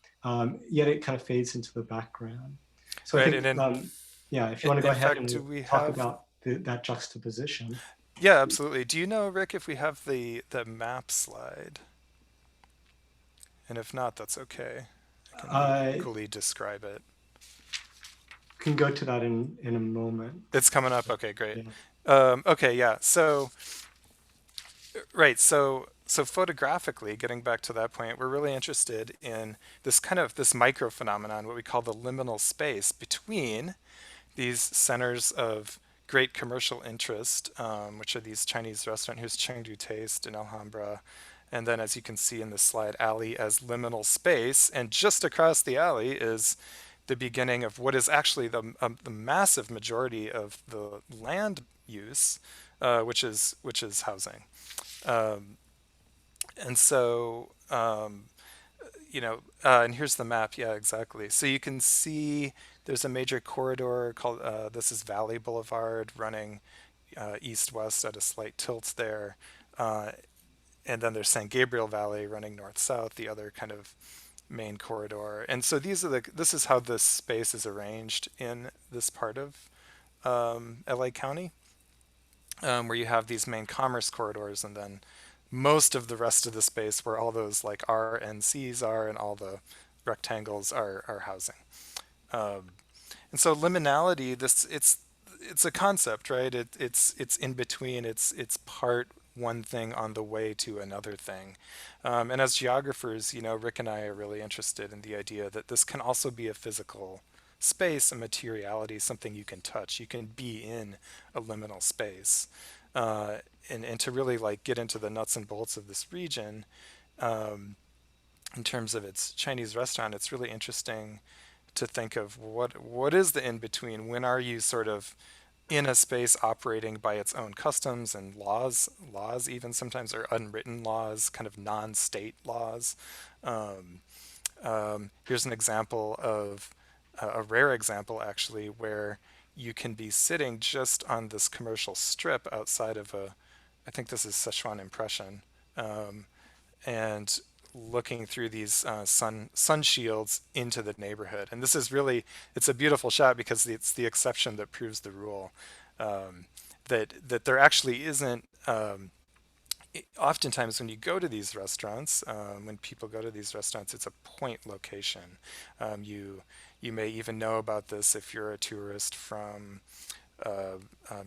yet it kind of fades into the background. So I right, think, yeah, if you want to go in ahead fact, and do we talk have, about that juxtaposition. yeah, absolutely. Do you know, Rick, if we have the map slide? And if not, that's okay. I can I equally describe it. can go to that in a moment. It's coming up. Okay, great. Yeah. Okay, yeah. So, right. So photographically, getting back to that point, we're really interested in this micro phenomenon, what we call the liminal space between these centers of great commercial interest, which are these Chinese restaurant. Here's Chengdu Taste in Alhambra. And then, as you can see in this slide, alley as liminal space. And just across the alley is the beginning of what is actually the massive majority of the land use, which is housing. Um, and so, and here's the map. Yeah, exactly. So you can see there's a major corridor called, this is Valley Boulevard, running east-west at a slight tilt there. And then there's San Gabriel Valley running north-south, the other kind of main corridor. And so this is how this space is arranged in this part of LA County, where you have these main commerce corridors, and then most of the rest of the space where all those like RNCs are and all the rectangles are housing. And so liminality, it's a concept, right? It's in between. It's part one thing on the way to another thing. And as geographers, Rick and I are really interested in the idea that this can also be a physical space, a materiality, something you can touch. You can be in a liminal space. And to really like get into the nuts and bolts of this region, in terms of its Chinese restaurant, it's really interesting to think of what is the in-between. When are you sort of in a space operating by its own customs and laws even sometimes are unwritten laws, kind of non-state laws. Here's an example of a rare example actually, where you can be sitting just on this commercial strip outside of I think this is Sichuan Impression, and looking through these sun shields into the neighborhood. And this is really, it's a beautiful shot because it's the exception that proves the rule, that there actually isn't, oftentimes when you go to these restaurants, when people go to these restaurants, it's a point location. You may even know about this if you're a tourist from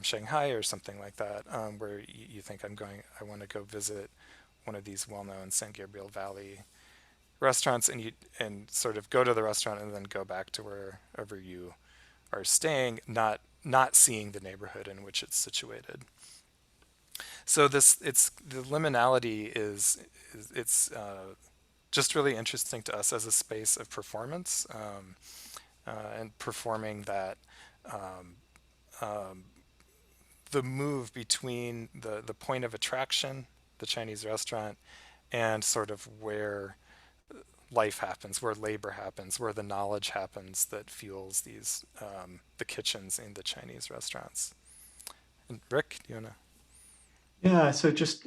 Shanghai or something like that, where you think I want to go visit one of these well-known San Gabriel Valley restaurants, and sort of go to the restaurant and then go back to wherever you are staying, not seeing the neighborhood in which it's situated. So the liminality is just really interesting to us as a space of performance, and performing that the move between the point of attraction, the Chinese restaurant, and sort of where life happens, where labor happens, where the knowledge happens that fuels these the kitchens in the Chinese restaurants. And Rick, do you wanna? Yeah, so just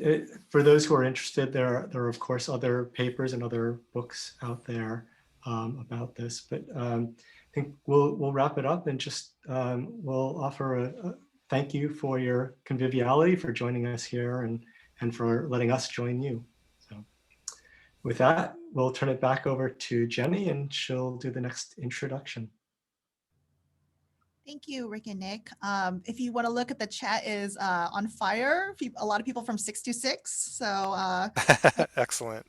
for those who are interested, there are of course other papers and other books out there about this, but I think we'll wrap it up and just we'll offer a thank you for your conviviality, for joining us here, and for letting us join you. So with that, we'll turn it back over to Jenny, and she'll do the next introduction. Thank you, Rick and Nick. If you want to look at the chat is on fire. A lot of people from 626. So Excellent.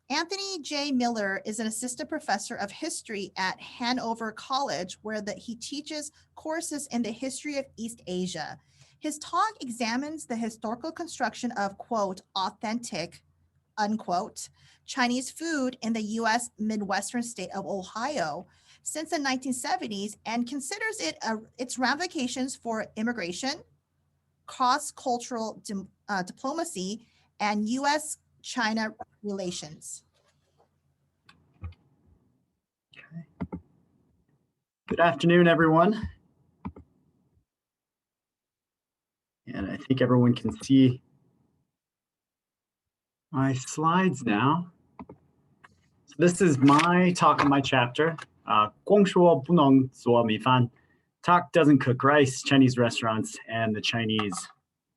Anthony J. Miller is an assistant professor of history at Hanover College, where he teaches courses in the history of East Asia. His talk examines the historical construction of, quote, authentic, unquote, Chinese food in the U.S. Midwestern state of Ohio since the 1970s, and considers its ramifications for immigration, cross-cultural diplomacy, and U.S.-China relations. Okay. Good afternoon, everyone. And I think everyone can see my slides now. So this is my talk on my chapter, 光说不能做米饭, Talk doesn't cook rice, Chinese restaurants, and the Chinese,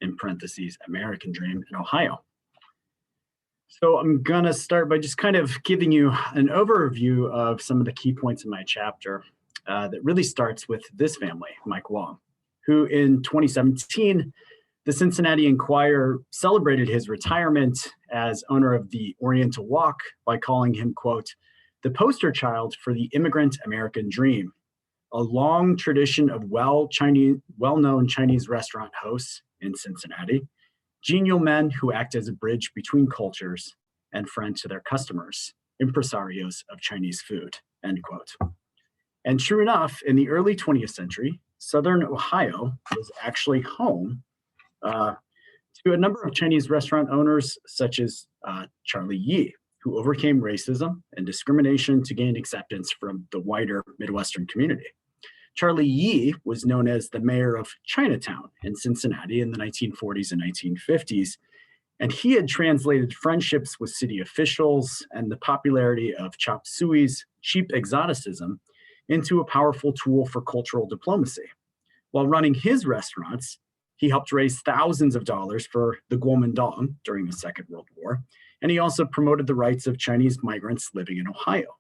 in parentheses, American dream in Ohio. So I'm gonna start by just kind of giving you an overview of some of the key points in my chapter that really starts with this family, Mike Wong, who in 2017, the Cincinnati Enquirer celebrated his retirement as owner of the Oriental Walk by calling him, quote, the poster child for the immigrant American dream, a long tradition of well-known Chinese restaurant hosts in Cincinnati, genial men who act as a bridge between cultures and friends to their customers, impresarios of Chinese food, end quote. And true enough, in the early 20th century, Southern Ohio was actually home to a number of Chinese restaurant owners, such as Charlie Yi, who overcame racism and discrimination to gain acceptance from the wider Midwestern community. Charlie Yi was known as the mayor of Chinatown in Cincinnati in the 1940s and 1950s, and he had translated friendships with city officials and the popularity of chop suey's cheap exoticism into a powerful tool for cultural diplomacy. While running his restaurants, he helped raise thousands of dollars for the Kuomintang during the Second World War, and he also promoted the rights of Chinese migrants living in Ohio.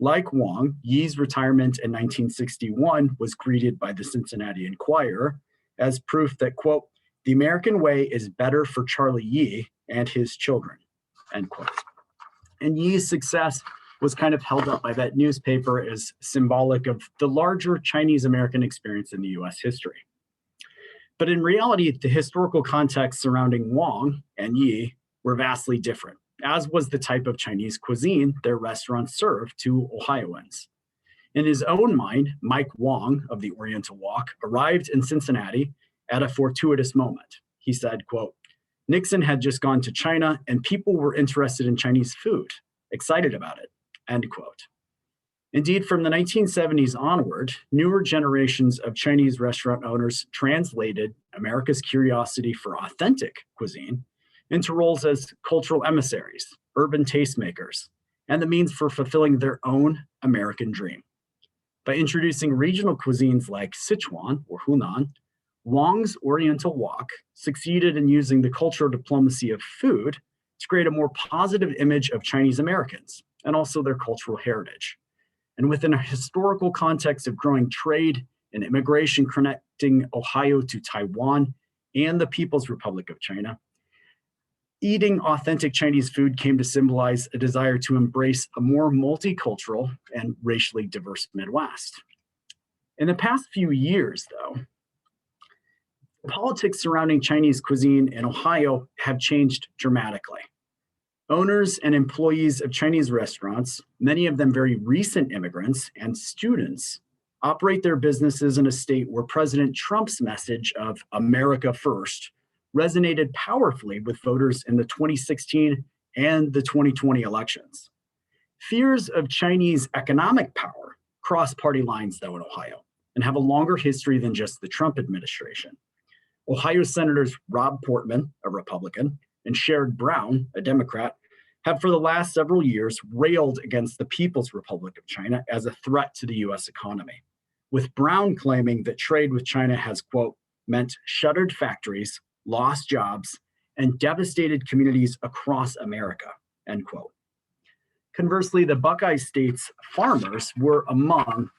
Like Wang, Yi's retirement in 1961 was greeted by the Cincinnati Enquirer as proof that, quote, the American way is better for Charlie Yi and his children, end quote. And Yi's success was kind of held up by that newspaper as symbolic of the larger Chinese American experience in the US history. But in reality, the historical context surrounding Wang and Yi were vastly different, as was the type of Chinese cuisine their restaurants served to Ohioans. In his own mind, Mike Wang of the Oriental Walk arrived in Cincinnati at a fortuitous moment. He said, quote, Nixon had just gone to China and people were interested in Chinese food, excited about it, end quote. Indeed, from the 1970s onward, newer generations of Chinese restaurant owners translated America's curiosity for authentic cuisine into roles as cultural emissaries, urban tastemakers, and the means for fulfilling their own American dream. By introducing regional cuisines like Sichuan or Hunan, Wang's Oriental Walk succeeded in using the cultural diplomacy of food to create a more positive image of Chinese Americans and also their cultural heritage. And within a historical context of growing trade and immigration connecting Ohio to Taiwan and the People's Republic of China, eating authentic Chinese food came to symbolize a desire to embrace a more multicultural and racially diverse Midwest. In the past few years, though, politics surrounding Chinese cuisine in Ohio have changed dramatically. Owners and employees of Chinese restaurants, many of them very recent immigrants and students, operate their businesses in a state where President Trump's message of America First resonated powerfully with voters in the 2016 and the 2020 elections. Fears of Chinese economic power cross party lines, though, in Ohio and have a longer history than just the Trump administration. Ohio Senators Rob Portman, a Republican, and Sherrod Brown, a Democrat, have for the last several years railed against the People's Republic of China as a threat to the US economy, with Brown claiming that trade with China has, quote, meant shuttered factories, lost jobs, and devastated communities across America, end quote. Conversely, the Buckeye State's farmers were among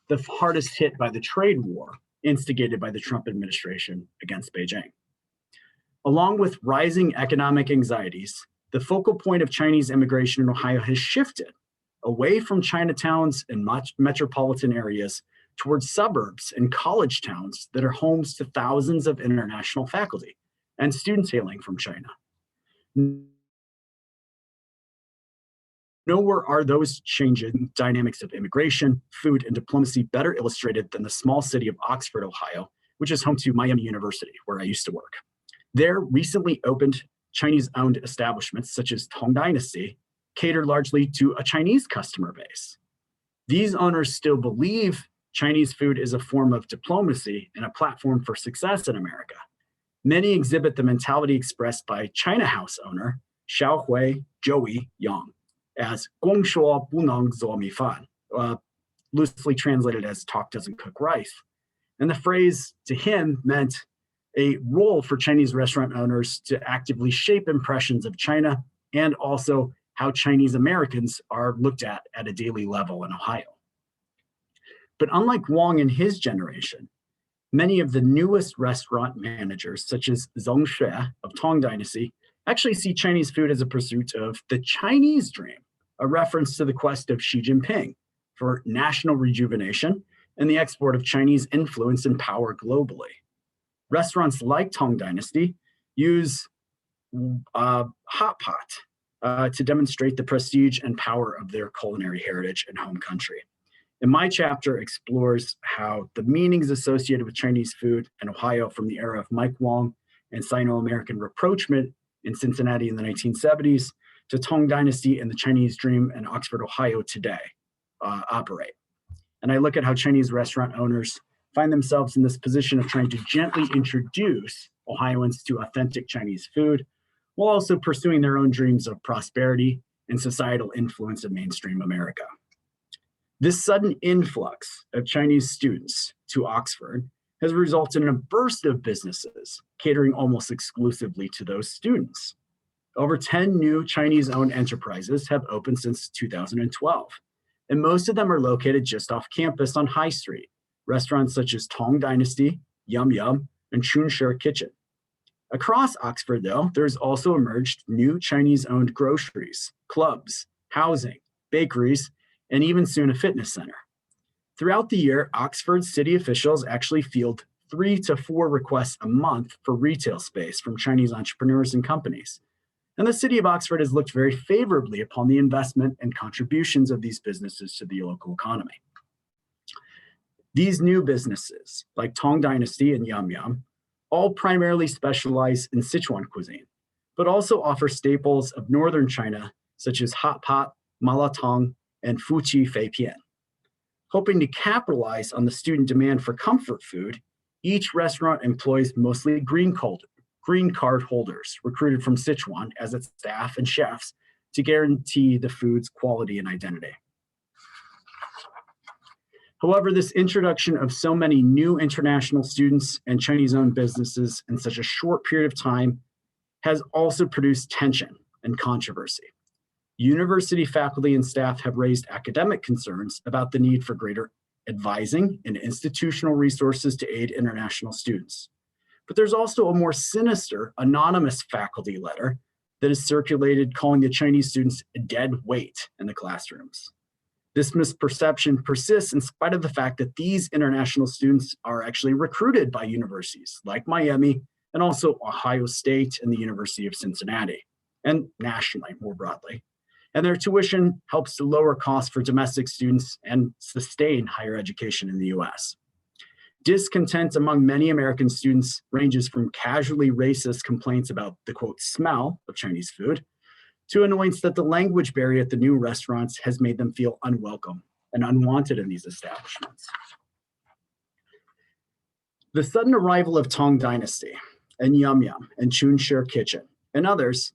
the hardest hit by the trade war instigated by the Trump administration against Beijing. Along with rising economic anxieties, the focal point of Chinese immigration in Ohio has shifted away from Chinatowns and metropolitan areas towards suburbs and college towns that are homes to thousands of international faculty and students hailing from China. Nowhere are those changing dynamics of immigration, food, and diplomacy better illustrated than the small city of Oxford, Ohio, which is home to Miami University, where I used to work. Their recently opened Chinese-owned establishments, such as Tong Dynasty, cater largely to a Chinese customer base. These owners still believe Chinese food is a form of diplomacy and a platform for success in America. Many exhibit the mentality expressed by China House owner Xiaohui Joey Yang as 光说不能做米饭, loosely translated as talk doesn't cook rice. And the phrase to him meant a role for Chinese restaurant owners to actively shape impressions of China and also how Chinese Americans are looked at a daily level in Ohio. But unlike Wang and his generation, many of the newest restaurant managers, such as Zhong Xue of Tong Dynasty, actually see Chinese food as a pursuit of the Chinese dream, a reference to the quest of Xi Jinping for national rejuvenation and the export of Chinese influence and power globally. Restaurants like Tong Dynasty use hot pot to demonstrate the prestige and power of their culinary heritage and home country. And my chapter explores how the meanings associated with Chinese food in Ohio from the era of Mike Wang and Sino-American rapprochement in Cincinnati in the 1970s to Tong Dynasty and the Chinese Dream in Oxford, Ohio today operate. And I look at how Chinese restaurant owners find themselves in this position of trying to gently introduce Ohioans to authentic Chinese food while also pursuing their own dreams of prosperity and societal influence in mainstream America. This sudden influx of Chinese students to Oxford has resulted in a burst of businesses catering almost exclusively to those students. Over 10 new Chinese-owned enterprises have opened since 2012, and most of them are located just off campus on High Street. Restaurants such as Tong Dynasty, Yum Yum, and Chun Share Kitchen. Across Oxford, though, there's also emerged new Chinese-owned groceries, clubs, housing, bakeries, and even soon a fitness center. Throughout the year, Oxford city officials actually field 3 to 4 requests a month for retail space from Chinese entrepreneurs and companies. And the city of Oxford has looked very favorably upon the investment and contributions of these businesses to the local economy. These new businesses, like Tong Dynasty and Yum Yum, all primarily specialize in Sichuan cuisine, but also offer staples of northern China, such as hot pot, malatong, and fuqi fei pian. Hoping to capitalize on the student demand for comfort food, each restaurant employs mostly green card holders recruited from Sichuan as its staff and chefs to guarantee the food's quality and identity. However, this introduction of so many new international students and Chinese-owned businesses in such a short period of time has also produced tension and controversy. University faculty and staff have raised academic concerns about the need for greater advising and institutional resources to aid international students. But there's also a more sinister, anonymous faculty letter that is circulated calling the Chinese students a dead weight in the classrooms. This misperception persists in spite of the fact that these international students are actually recruited by universities like Miami and also Ohio State and the University of Cincinnati, and nationally more broadly. And their tuition helps to lower costs for domestic students and sustain higher education in the US. Discontent among many American students ranges from casually racist complaints about the quote smell of Chinese food to annoyance that the language barrier at the new restaurants has made them feel unwelcome and unwanted in these establishments. The sudden arrival of Tong Dynasty and Yum Yum and Chun Share Kitchen and others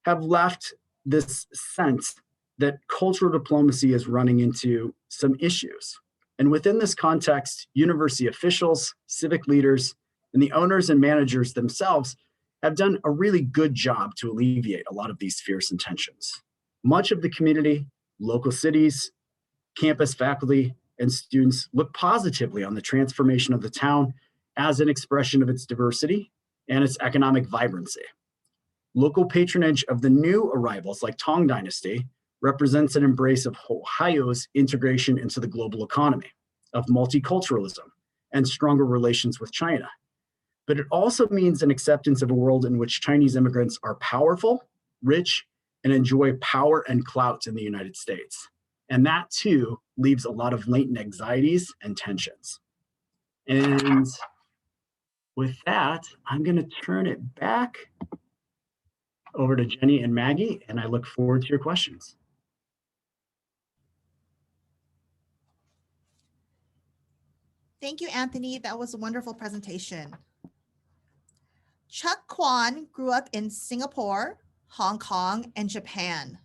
have left this sense that cultural diplomacy is running into some issues. And within this context, university officials, civic leaders, and the owners and managers themselves have done a really good job to alleviate a lot of these fears and tensions. Much of the community, local cities, campus faculty, and students look positively on the transformation of the town as an expression of its diversity and its economic vibrancy. Local patronage of the new arrivals like Tong Dynasty represents an embrace of Ohio's integration into the global economy, of multiculturalism, and stronger relations with China. But it also means an acceptance of a world in which Chinese immigrants are powerful, rich, and enjoy power and clout in the United States. And that too leaves a lot of latent anxieties and tensions. And with that, I'm going to turn it back over to Jenny and Maggie, and I look forward to your questions. Thank you, Anthony. That was a wonderful presentation. Chuck Kwan grew up in Singapore, Hong Kong, and Japan.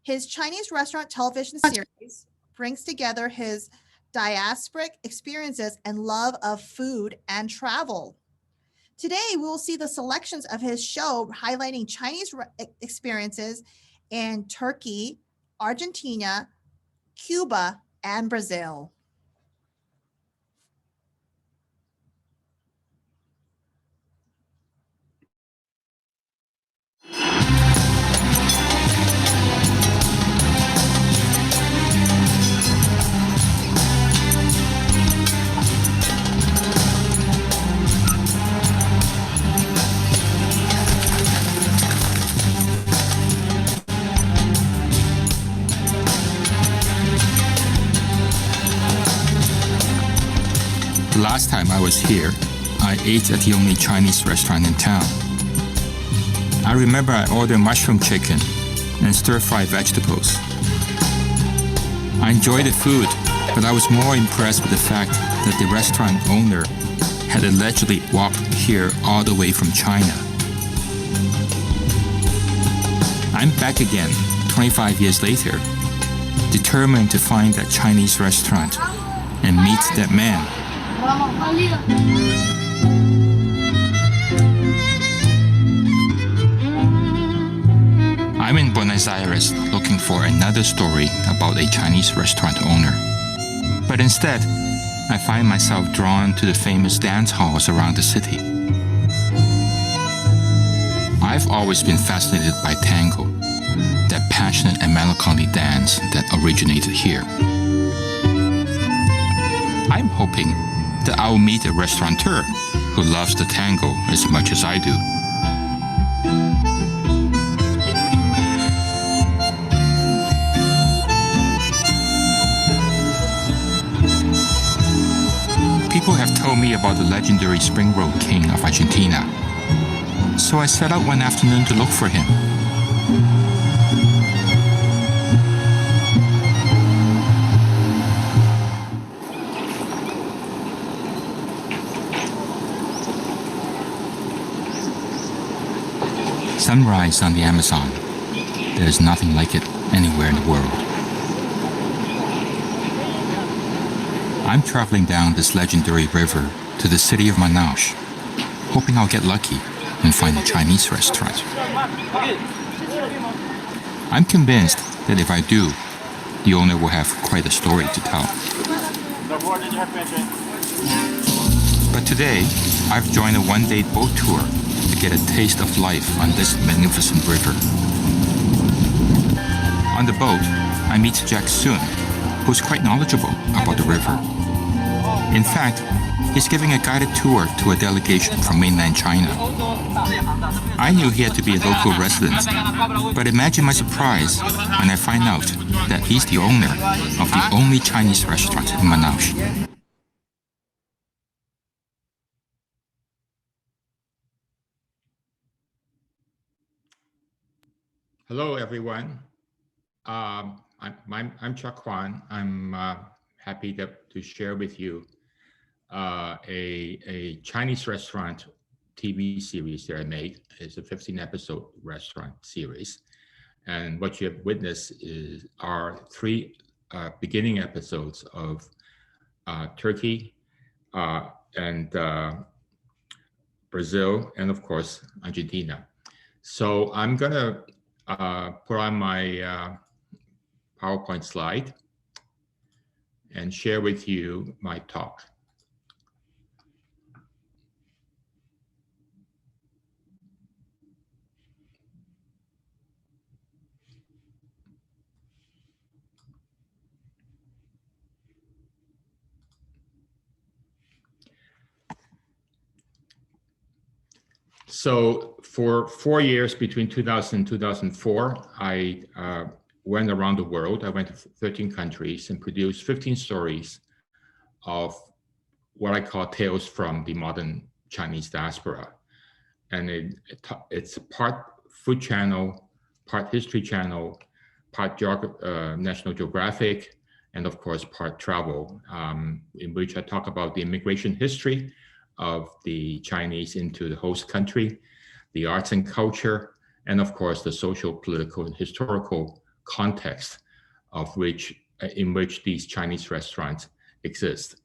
His Chinese restaurant television series brings together his diasporic experiences and love of food and travel. Today, we will see the selections of his show highlighting Chinese experiences in Turkey, Argentina, Cuba, and Brazil. The last time I was here, I ate at the only Chinese restaurant in town. I remember I ordered mushroom chicken and stir-fried vegetables. I enjoyed the food, but I was more impressed with the fact that the restaurant owner had allegedly walked here all the way from China. I'm back again, 25 years later, determined to find that Chinese restaurant and meet that man. I'm in Buenos Aires looking for another story about a Chinese restaurant owner. But instead, I find myself drawn to the famous dance halls around the city. I've always been fascinated by tango, that passionate and melancholy dance that originated here. I'm hoping that I will meet a restaurateur who loves the tango as much as I do. People have told me about the legendary spring roll king of Argentina, so I set out one afternoon to look for him. Sunrise on the Amazon. There is nothing like it anywhere in the world. I'm traveling down this legendary river to the city of Manaus, hoping I'll get lucky and find a Chinese restaurant. I'm convinced that if I do, the owner will have quite a story to tell. But today, I've joined a one-day boat tour to get a taste of life on this magnificent river. On the boat, I meet Jack Soon, who's quite knowledgeable about the river. In fact, he's giving a guided tour to a delegation from mainland China. I knew he had to be a local resident, but imagine my surprise when I find out that he's the owner of the only Chinese restaurant in Manaus. Hello, everyone. I'm Chuck Kwan. I'm happy to share with you a Chinese restaurant TV series that I made. It's a 15-episode restaurant series. And what you have witnessed are 3 beginning episodes of Turkey and Brazil, and of course, Argentina. So I'm gonna put on my PowerPoint slide and share with you my talk. So for 4 years, between 2000 and 2004, I went around the world. I went to 13 countries and produced 15 stories of what I call tales from the modern Chinese diaspora. And it's part food channel, part history channel, part National Geographic, and of course, part travel, in which I talk about the immigration history of the Chinese into the host country, the arts and culture, and of course, the social, political, and historical context in which these Chinese restaurants exist.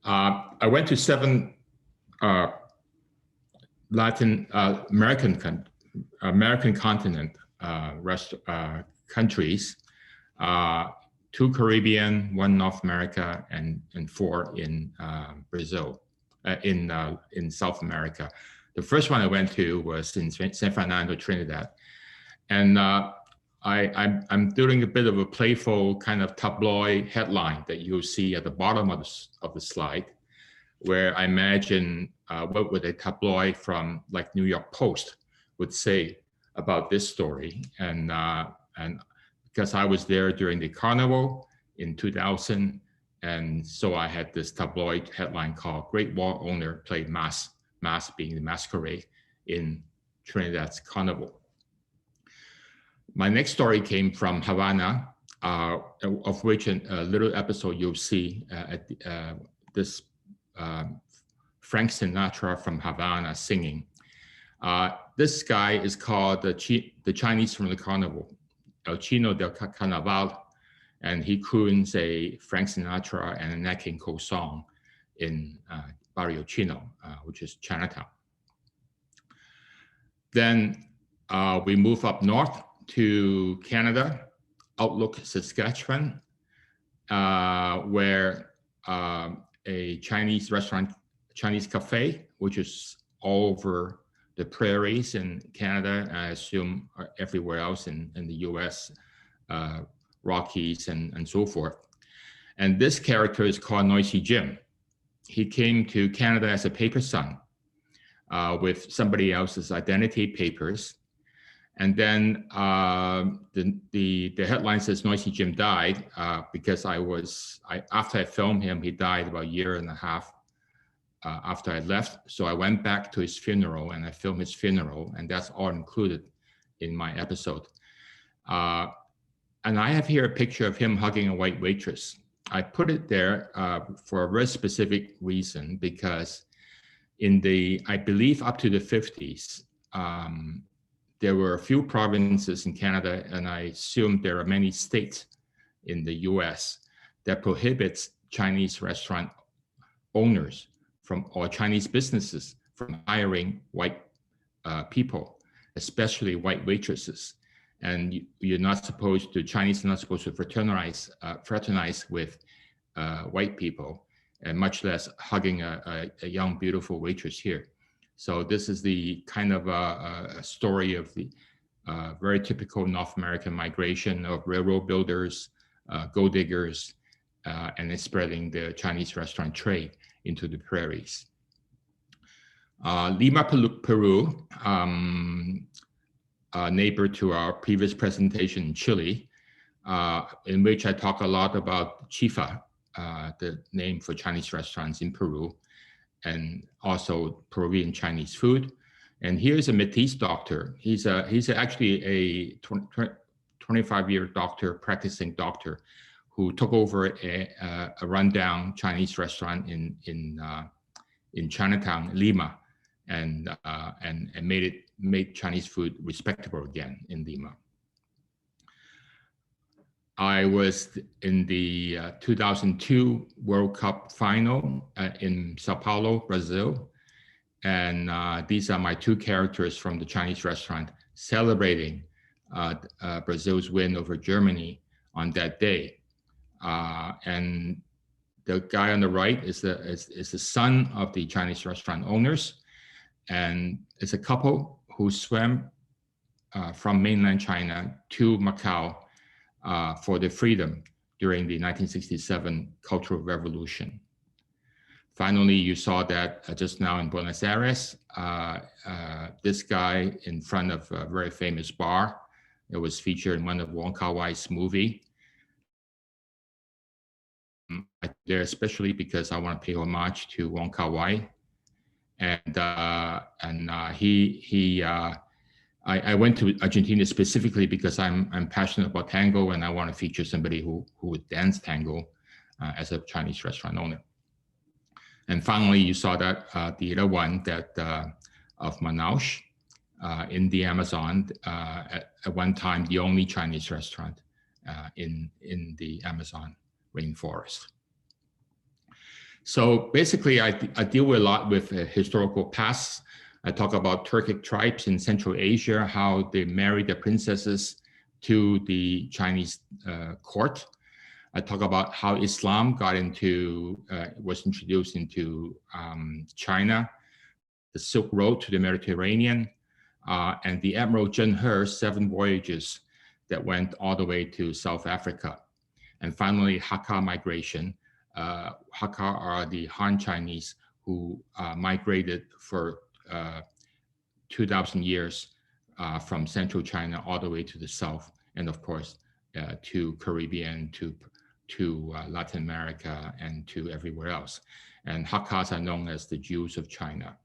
I went to 7 Latin American continent countries, 2 Caribbean, 1 North America, and 4 in Brazil, in South America. The first one I went to was in San Fernando, Trinidad. And I'm doing a bit of a playful kind of tabloid headline that you'll see at the bottom of the slide, where I imagine what would a tabloid from like New York Post would say about this story. And because I was there during the carnival in 2000, and so I had this tabloid headline called "Great Wall Owner Played Mask being the masquerade in Trinidad's carnival." My next story came from Havana, of which a little episode you'll see at this Frank Sinatra from Havana singing. This guy is called the Chinese from the Carnival, El Chino del Carnaval, and he croons a Frank Sinatra and a Nat King Cole song in Barrio Chino, which is Chinatown. Then we move up north to Canada, Outlook, Saskatchewan, where a Chinese restaurant, Chinese cafe, which is all over the prairies in Canada, and I assume everywhere else in the US, Rockies and so forth. And this character is called Noisy Jim. He came to Canada as a paper son with somebody else's identity papers. And then the headline says Noisy Jim died because after I filmed him, he died about a year and a half after I left. So I went back to his funeral and I filmed his funeral, and that's all included in my episode. And I have here a picture of him hugging a white waitress. I put it there for a very specific reason, because in I believe up to the 50s, there were a few provinces in Canada, and I assume there are many states in the US that prohibits Chinese restaurant owners or Chinese businesses from hiring white people, especially white waitresses. And you're not supposed to, Chinese are not supposed to fraternize with white people, and much less hugging a young, beautiful waitress here. So this is the kind of a story of the very typical North American migration of railroad builders, gold diggers, and it's spreading the Chinese restaurant trade into the prairies. Lima, Peru, neighbor to our previous presentation in Chile, in which I talk a lot about chifa, the name for Chinese restaurants in Peru, and also Peruvian Chinese food. And here's a Métis doctor. He's actually a 25-year doctor, practicing doctor, who took over a rundown Chinese restaurant in Chinatown, Lima, and made Chinese food respectable again in Lima. I was in the 2002 World Cup final in Sao Paulo, Brazil. And these are my two characters from the Chinese restaurant celebrating Brazil's win over Germany on that day. And the guy on the right is the son of the Chinese restaurant owners. And it's a couple who swam from mainland China to Macau for their freedom during the 1967 Cultural Revolution. Finally, you saw that just now in Buenos Aires, this guy in front of a very famous bar. It was featured in one of Wong Kar-wai's movie. There especially because I want to pay homage to Wong Kar-wai. I went to Argentina specifically because I'm passionate about tango, and I want to feature somebody who would dance tango as a Chinese restaurant owner. And finally, you saw that the other one that of Manaus in the Amazon, at one time the only Chinese restaurant in the Amazon rainforest. So basically, I deal a lot with historical past. I talk about Turkic tribes in Central Asia, how they married their princesses to the Chinese court. I talk about how Islam was introduced into China, the Silk Road to the Mediterranean, and the Admiral Zheng He's 7 voyages that went all the way to South Africa. And finally, Hakka migration. Hakka are the Han Chinese who migrated for 2,000 years from central China all the way to the south, and of course to Caribbean, to Latin America, and to everywhere else. And Hakkas are known as the Jews of China.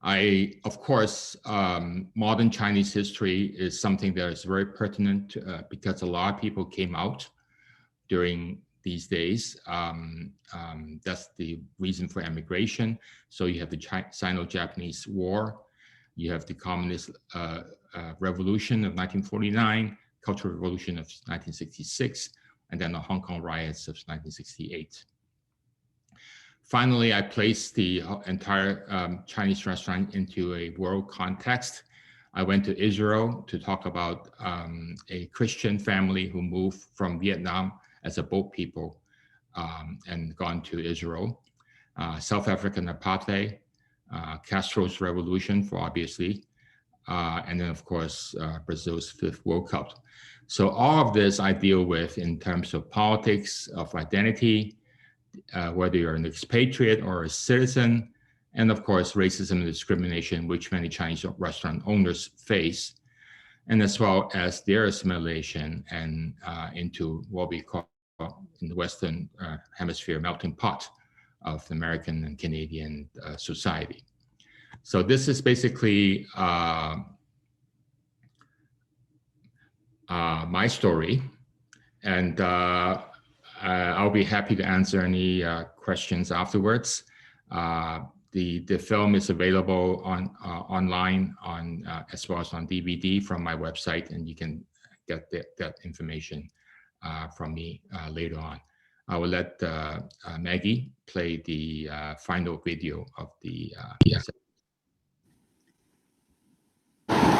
Of course, modern Chinese history is something that is very pertinent because a lot of people came out during these days. That's the reason for emigration. So you have the Sino-Japanese War, you have the Communist Revolution of 1949, Cultural Revolution of 1966, and then the Hong Kong riots of 1968. Finally, I placed the entire Chinese restaurant into a world context. I went to Israel to talk about a Christian family who moved from Vietnam as a boat people and gone to Israel. South African apartheid, Castro's revolution, for obviously, and then of course Brazil's 5th World Cup. So all of this I deal with in terms of politics, of identity, whether you're an expatriate or a citizen, and of course racism and discrimination, which many Chinese restaurant owners face, and as well as their assimilation and into what we call in the Western Hemisphere melting pot of American and Canadian society. So this is basically my story, and I'll be happy to answer any questions afterwards. The film is available on online as well as on DVD from my website, and you can get that information from me later on. I will let Maggie play the final video of the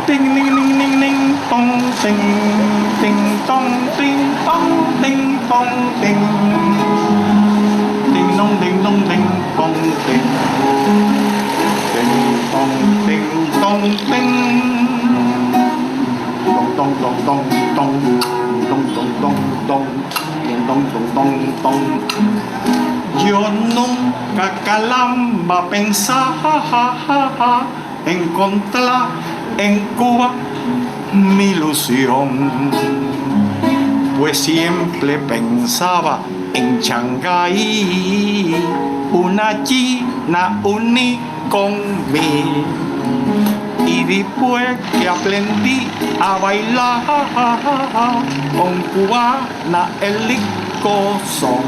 Ding ding ding ding ding dong ding ding dong ding dong ding dong ding ding dong ding dong ding dong ding ding dong ding dong ding dong dong dong dong dong dong dong dong dong dong dong dong. Yo nunca calamba pensaba encontrar en Cuba mi ilusión, pues siempre pensaba en Shanghái, una China uní conmigo. Y después que aprendí a bailar con cubana el son,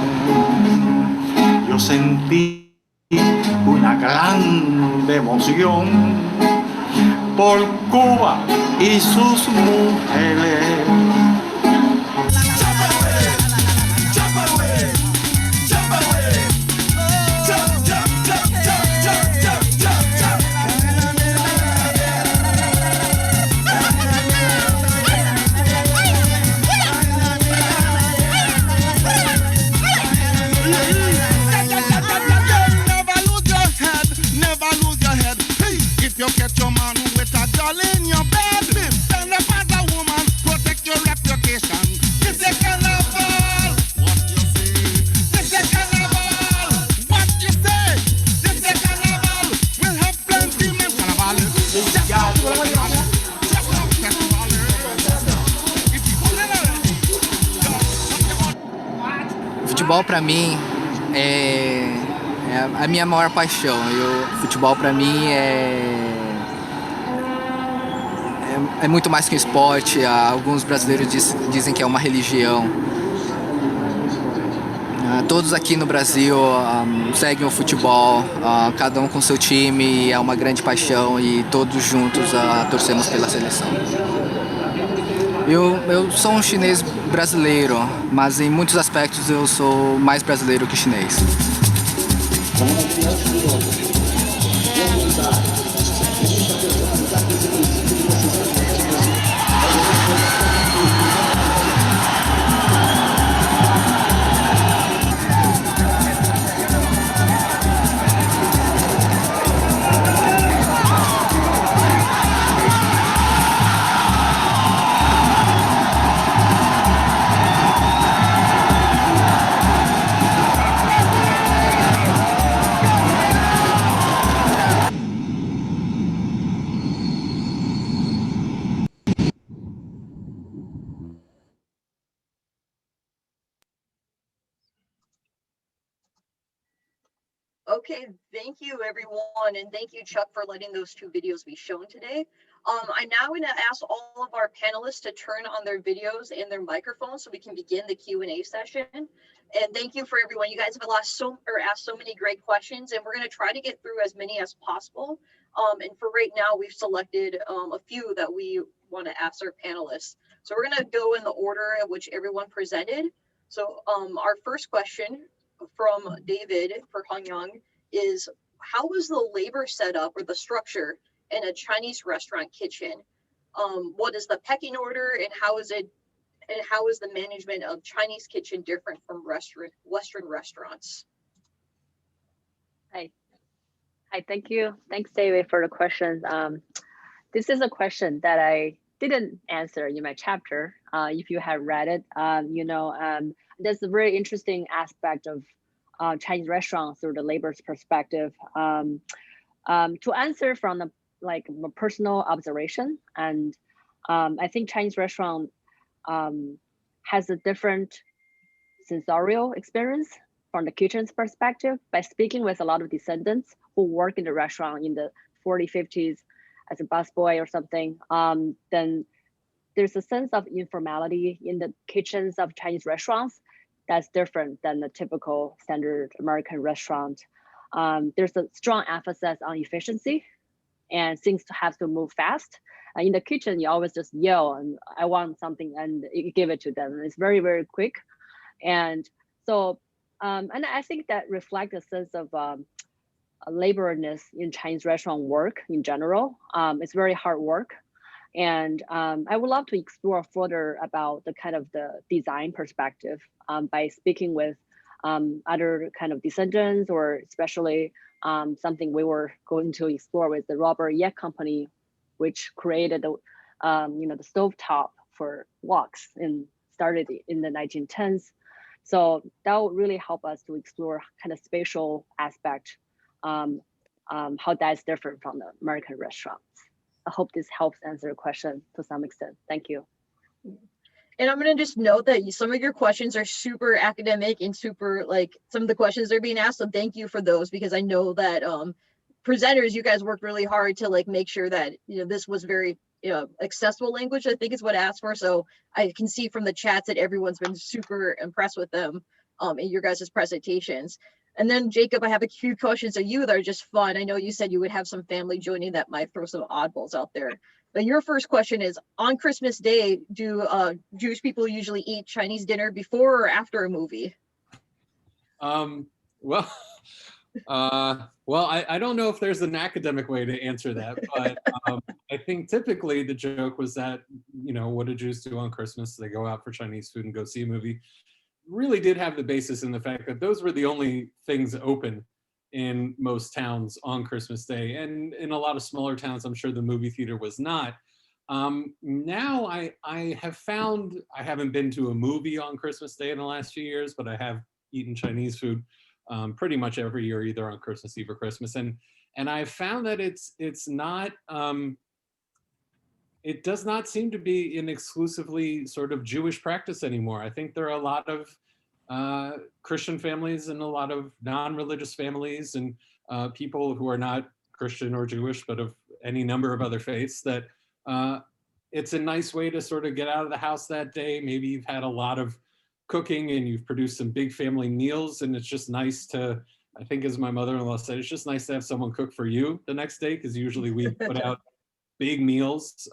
yo sentí una gran emoción por Cuba y sus mujeres. You catch your man with a doll in your bed. Stand up as a woman, protect your reputation. This is carnival. What you say? This is carnival. What you say? This is carnival. We'll have plenty men carnival. Futebol para mim é a minha maior paixão. O futebol para mim é muito mais que um esporte. Alguns brasileiros dizem que é uma religião. Todos aqui no Brasil seguem o futebol, cada um com seu time, é uma grande paixão e todos juntos torcemos pela seleção. Eu sou um chinês brasileiro, mas em muitos aspectos eu sou mais brasileiro que chinês. Okay, thank you everyone, and thank you Chuck for letting those two videos be shown today. I'm now going to ask all of our panelists to turn on their videos and their microphones so we can begin the Q&A session. And thank you for everyone. You guys have asked so many great questions, and we're going to try to get through as many as possible. And for right now, we've selected a few that we want to ask our panelists. So we're going to go in the order in which everyone presented. So our first question from David for Hongyoung is, how was the labor setup or the structure in a Chinese restaurant kitchen? What is the pecking order, and how is the management of Chinese kitchen different from Western restaurants? Hi, thank you. Thanks, David, for the question. This is a question that I didn't answer in my chapter. If you have read it, there's a very interesting aspect of Chinese restaurants through the labor's perspective. To answer from the personal observation, and I think Chinese restaurant has a different sensorial experience from the kitchen's perspective. By speaking with a lot of descendants who work in the restaurant in the 40s, 50s as a busboy or something, then there's a sense of informality in the kitchens of Chinese restaurants that's different than the typical standard American restaurant. There's a strong emphasis on efficiency, and things have to move fast. In the kitchen, you always just yell, and I want something, and you give it to them. It's very, very quick. And so, and I think that reflects a sense of laborness in Chinese restaurant work in general. It's very hard work. And I would love to explore further about the kind of the design perspective by speaking with other kind of descendants, or especially something we were going to explore with the Robert Yek company, which created the the stovetop for woks and started in the 1910s. So that would really help us to explore kind of spatial aspect, how that's different from the American restaurants. I hope this helps answer your question to some extent. Thank you. And I'm going to just note that some of your questions are super academic and super, some of the questions are being asked. So thank you for those, because I know that presenters, you guys worked really hard to make sure that, this was very accessible language, I think is what I asked for. So I can see from the chats that everyone's been super impressed with them in your guys' presentations. And then Jacob, I have a few questions of you that are just fun. I know you said you would have some family joining that might throw some oddballs out there. But your first question is, on Christmas Day, do Jewish people usually eat Chinese dinner before or after a movie? Well, I don't know if there's an academic way to answer that, but I think typically the joke was that, what do Jews do on Christmas? They go out for Chinese food and go see a movie. Really did have the basis in the fact that those were the only things open in most towns on Christmas Day. And in a lot of smaller towns, I'm sure the movie theater was not. Now I have found, I haven't been to a movie on Christmas Day in the last few years, but I have eaten Chinese food pretty much every year, either on Christmas Eve or Christmas. And I've found that it's not, it does not seem to be an exclusively sort of Jewish practice anymore. I think there are a lot of Christian families and a lot of non-religious families and people who are not Christian or Jewish, but of any number of other faiths, that it's a nice way to sort of get out of the house that day. Maybe you've had a lot of cooking and you've produced some big family meals, and it's just nice to, I think as my mother-in-law said, it's just nice to have someone cook for you the next day, because usually we put out big meals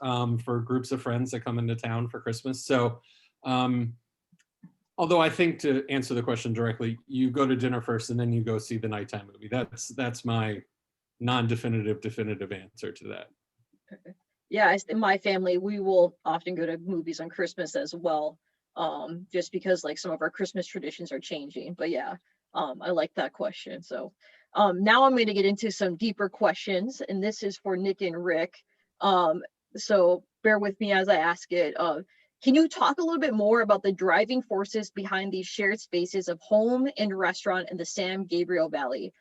for groups of friends that come into town for Christmas. So although I think, to answer the question directly, you go to dinner first and then you go see the nighttime movie. That's my non-definitive definitive answer to that. Yeah, in my family, we will often go to movies on Christmas as well, just because some of our Christmas traditions are changing. But yeah, I like that question. So now I'm going to get into some deeper questions, and this is for Nick and Rick. So bear with me as I ask it. Can you talk a little bit more about the driving forces behind these shared spaces of home and restaurant in the San Gabriel Valley?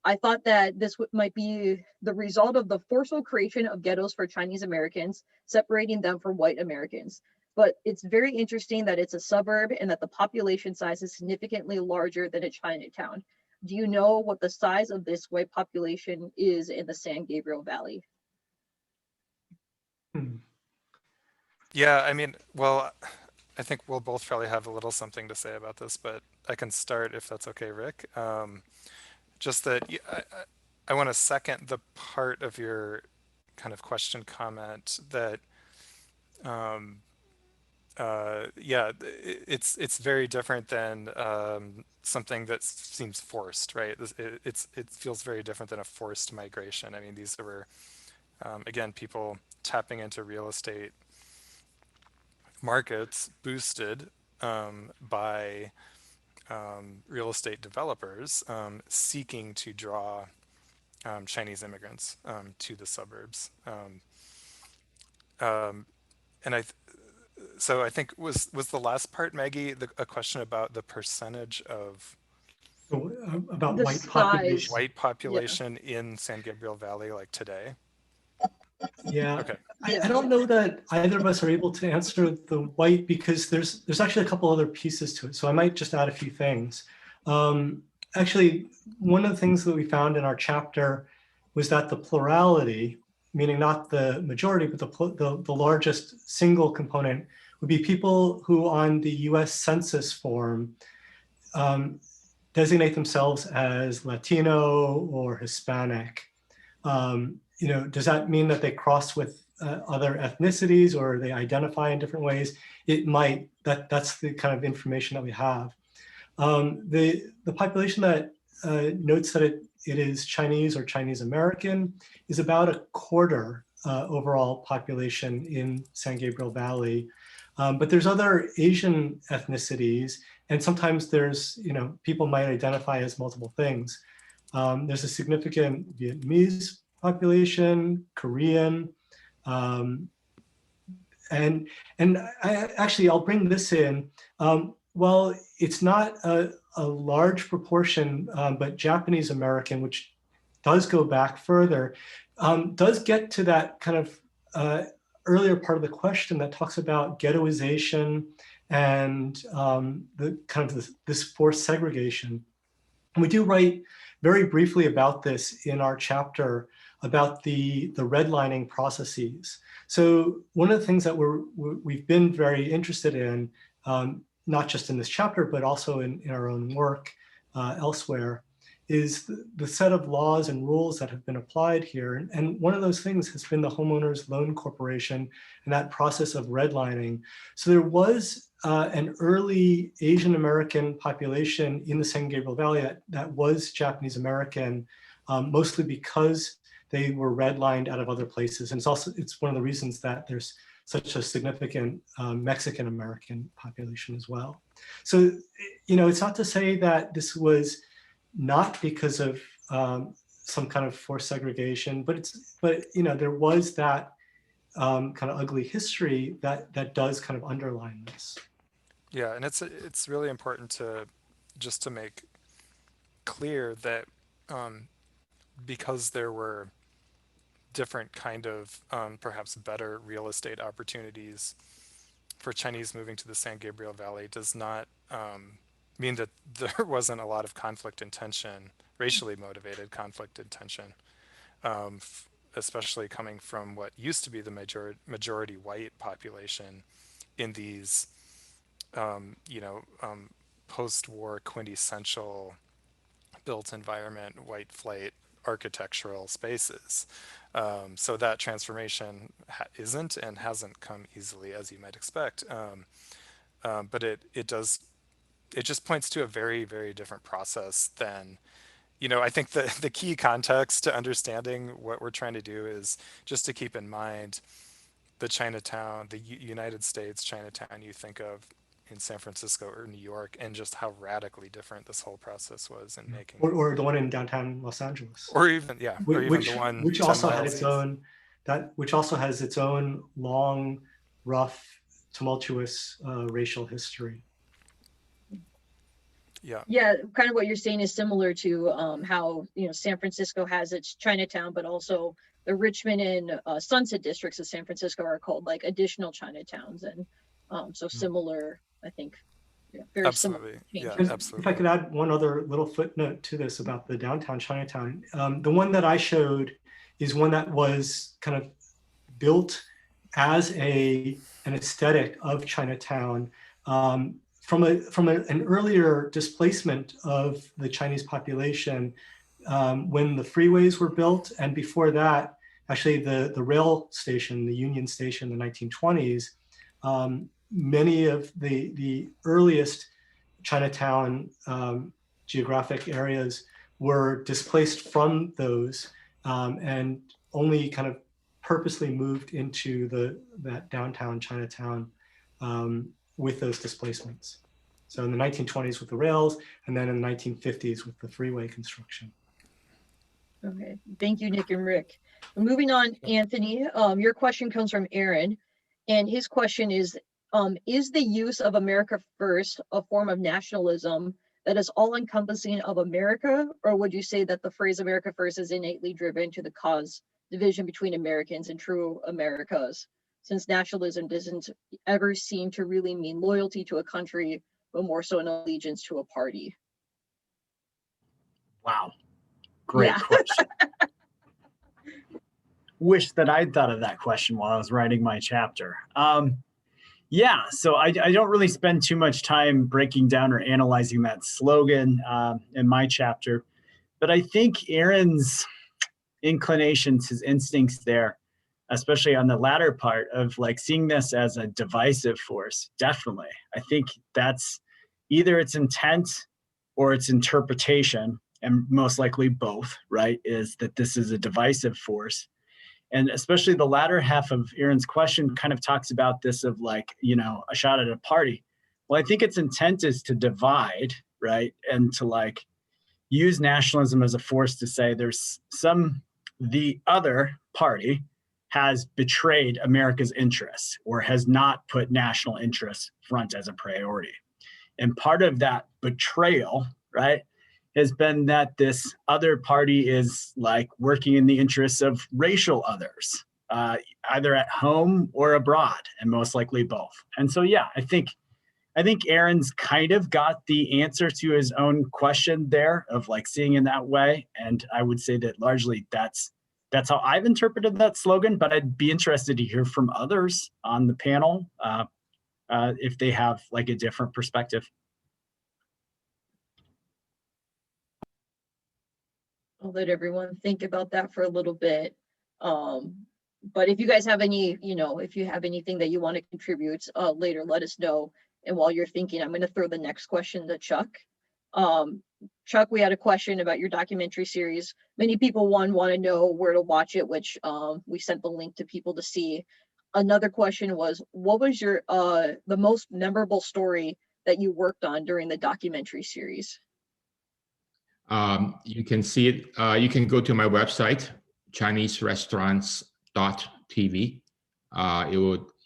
I thought that this might be the result of the forceful creation of ghettos for Chinese Americans, separating them from white Americans. But it's very interesting that it's a suburb and that the population size is significantly larger than a Chinatown. Do you know what the size of this white population is in the San Gabriel Valley? Yeah, I mean, well, I think we'll both probably have a little something to say about this, but I can start if that's okay, Rick. Just that I want to second the part of your kind of question comment that, yeah, it's very different than something that seems forced, right? It feels very different than a forced migration. I mean, these were, again, people tapping into real estate markets boosted by real estate developers seeking to draw Chinese immigrants to the suburbs. And so I think was the last part, Maggie, a question about the percentage of About The white size. population. white population in San Gabriel Valley, like today? Yeah, Okay. I don't know that either of us are able to answer the white, because there's actually a couple other pieces to it. So I might just add a few things. Actually, one of the things that we found in our chapter was that the plurality, meaning not the majority, but the largest single component would be people who on the US Census form designate themselves as Latino or Hispanic. Does that mean that they cross with other ethnicities or they identify in different ways? It might. That's the kind of information that we have. The population that notes that it is Chinese or Chinese American is about a quarter overall population in San Gabriel Valley. But there's other Asian ethnicities, and sometimes there's, people might identify as multiple things. There's a significant Vietnamese population, Korean, and I'll bring this in. Well, it's not a large proportion, but Japanese American, which does go back further, does get to that kind of earlier part of the question that talks about ghettoization and the kind of this forced segregation. And we do write very briefly about this in our chapter about the redlining processes. So one of the things that we've been very interested in, not just in this chapter, but also in our own work elsewhere, is the set of laws and rules that have been applied here. And one of those things has been the Homeowners Loan Corporation and that process of redlining. So there was an early Asian American population in the San Gabriel Valley that was Japanese American, mostly because they were redlined out of other places. And it's one of the reasons that there's such a significant Mexican American population as well. So, it's not to say that this was not because of some kind of forced segregation, but there was that kind of ugly history that does kind of underline this. Yeah, and it's really important to make clear that because there were different kind of perhaps better real estate opportunities for Chinese moving to the San Gabriel Valley does not mean that there wasn't a lot of conflict and tension, racially motivated conflict and tension, especially coming from what used to be the majority white population in these post-war quintessential built environment, white flight architectural spaces. So that transformation isn't and hasn't come easily, as you might expect. But it just points to a very, very different process than, I think the key context to understanding what we're trying to do is just to keep in mind the Chinatown, the United States Chinatown you think of in San Francisco or New York, and just how radically different this whole process was in making. Or the one in downtown Los Angeles. Or even the one which also had its own its own long, rough, tumultuous racial history. Yeah, kind of what you're saying is similar to how San Francisco has its Chinatown, but also the Richmond and Sunset districts of San Francisco are called like additional Chinatowns, and so similar, I think. Yeah, very absolutely. Similar. Yeah, absolutely. If I could add one other little footnote to this about the downtown Chinatown, the one that I showed is one that was kind of built as an aesthetic of Chinatown. From an earlier displacement of the Chinese population when the freeways were built, and before that, actually the rail station, the Union Station in the 1920s, many of the earliest Chinatown geographic areas were displaced from those and only kind of purposely moved into that downtown Chinatown with those displacements. So in the 1920s with the rails, and then in the 1950s with the freeway construction. Okay, thank you, Nick and Rick. Moving on, Anthony, your question comes from Aaron, and his question is the use of America First a form of nationalism that is all-encompassing of America, or would you say that the phrase America First is innately driven to the cause division between Americans and true Americas, since nationalism doesn't ever seem to really mean loyalty to a country, but more so an allegiance to a party? Wow. Great question. Wish that I'd thought of that question while I was writing my chapter. Yeah, so I don't really spend too much time breaking down or analyzing that slogan in my chapter, but I think Aaron's inclinations, his instincts there, especially on the latter part of like seeing this as a divisive force, definitely. I think that's either its intent or its interpretation, and most likely both, right, is that this is a divisive force. And especially the latter half of Aaron's question kind of talks about this of like, you know, a shot at a party. Well, I think its intent is to divide, right, and to like use nationalism as a force to say the other party has betrayed America's interests or has not put national interests front as a priority. And part of that betrayal, right, has been that this other party is like working in the interests of racial others, either at home or abroad, and most likely both. And so, yeah, I think Aaron's kind of got the answer to his own question there of like seeing in that way. And I would say that largely that's how I've interpreted that slogan, but I'd be interested to hear from others on the panel if they have like a different perspective. I'll let everyone think about that for a little bit. But if you guys have any, if you have anything that you want to contribute later, let us know. And while you're thinking, I'm going to throw the next question to Chuck. Chuck, we had a question about your documentary series. Many people want to know where to watch it, which we sent the link to people to see. Another question was, what was your the most memorable story that you worked on during the documentary series? You can see it. You can go to my website, ChineseRestaurants.tv.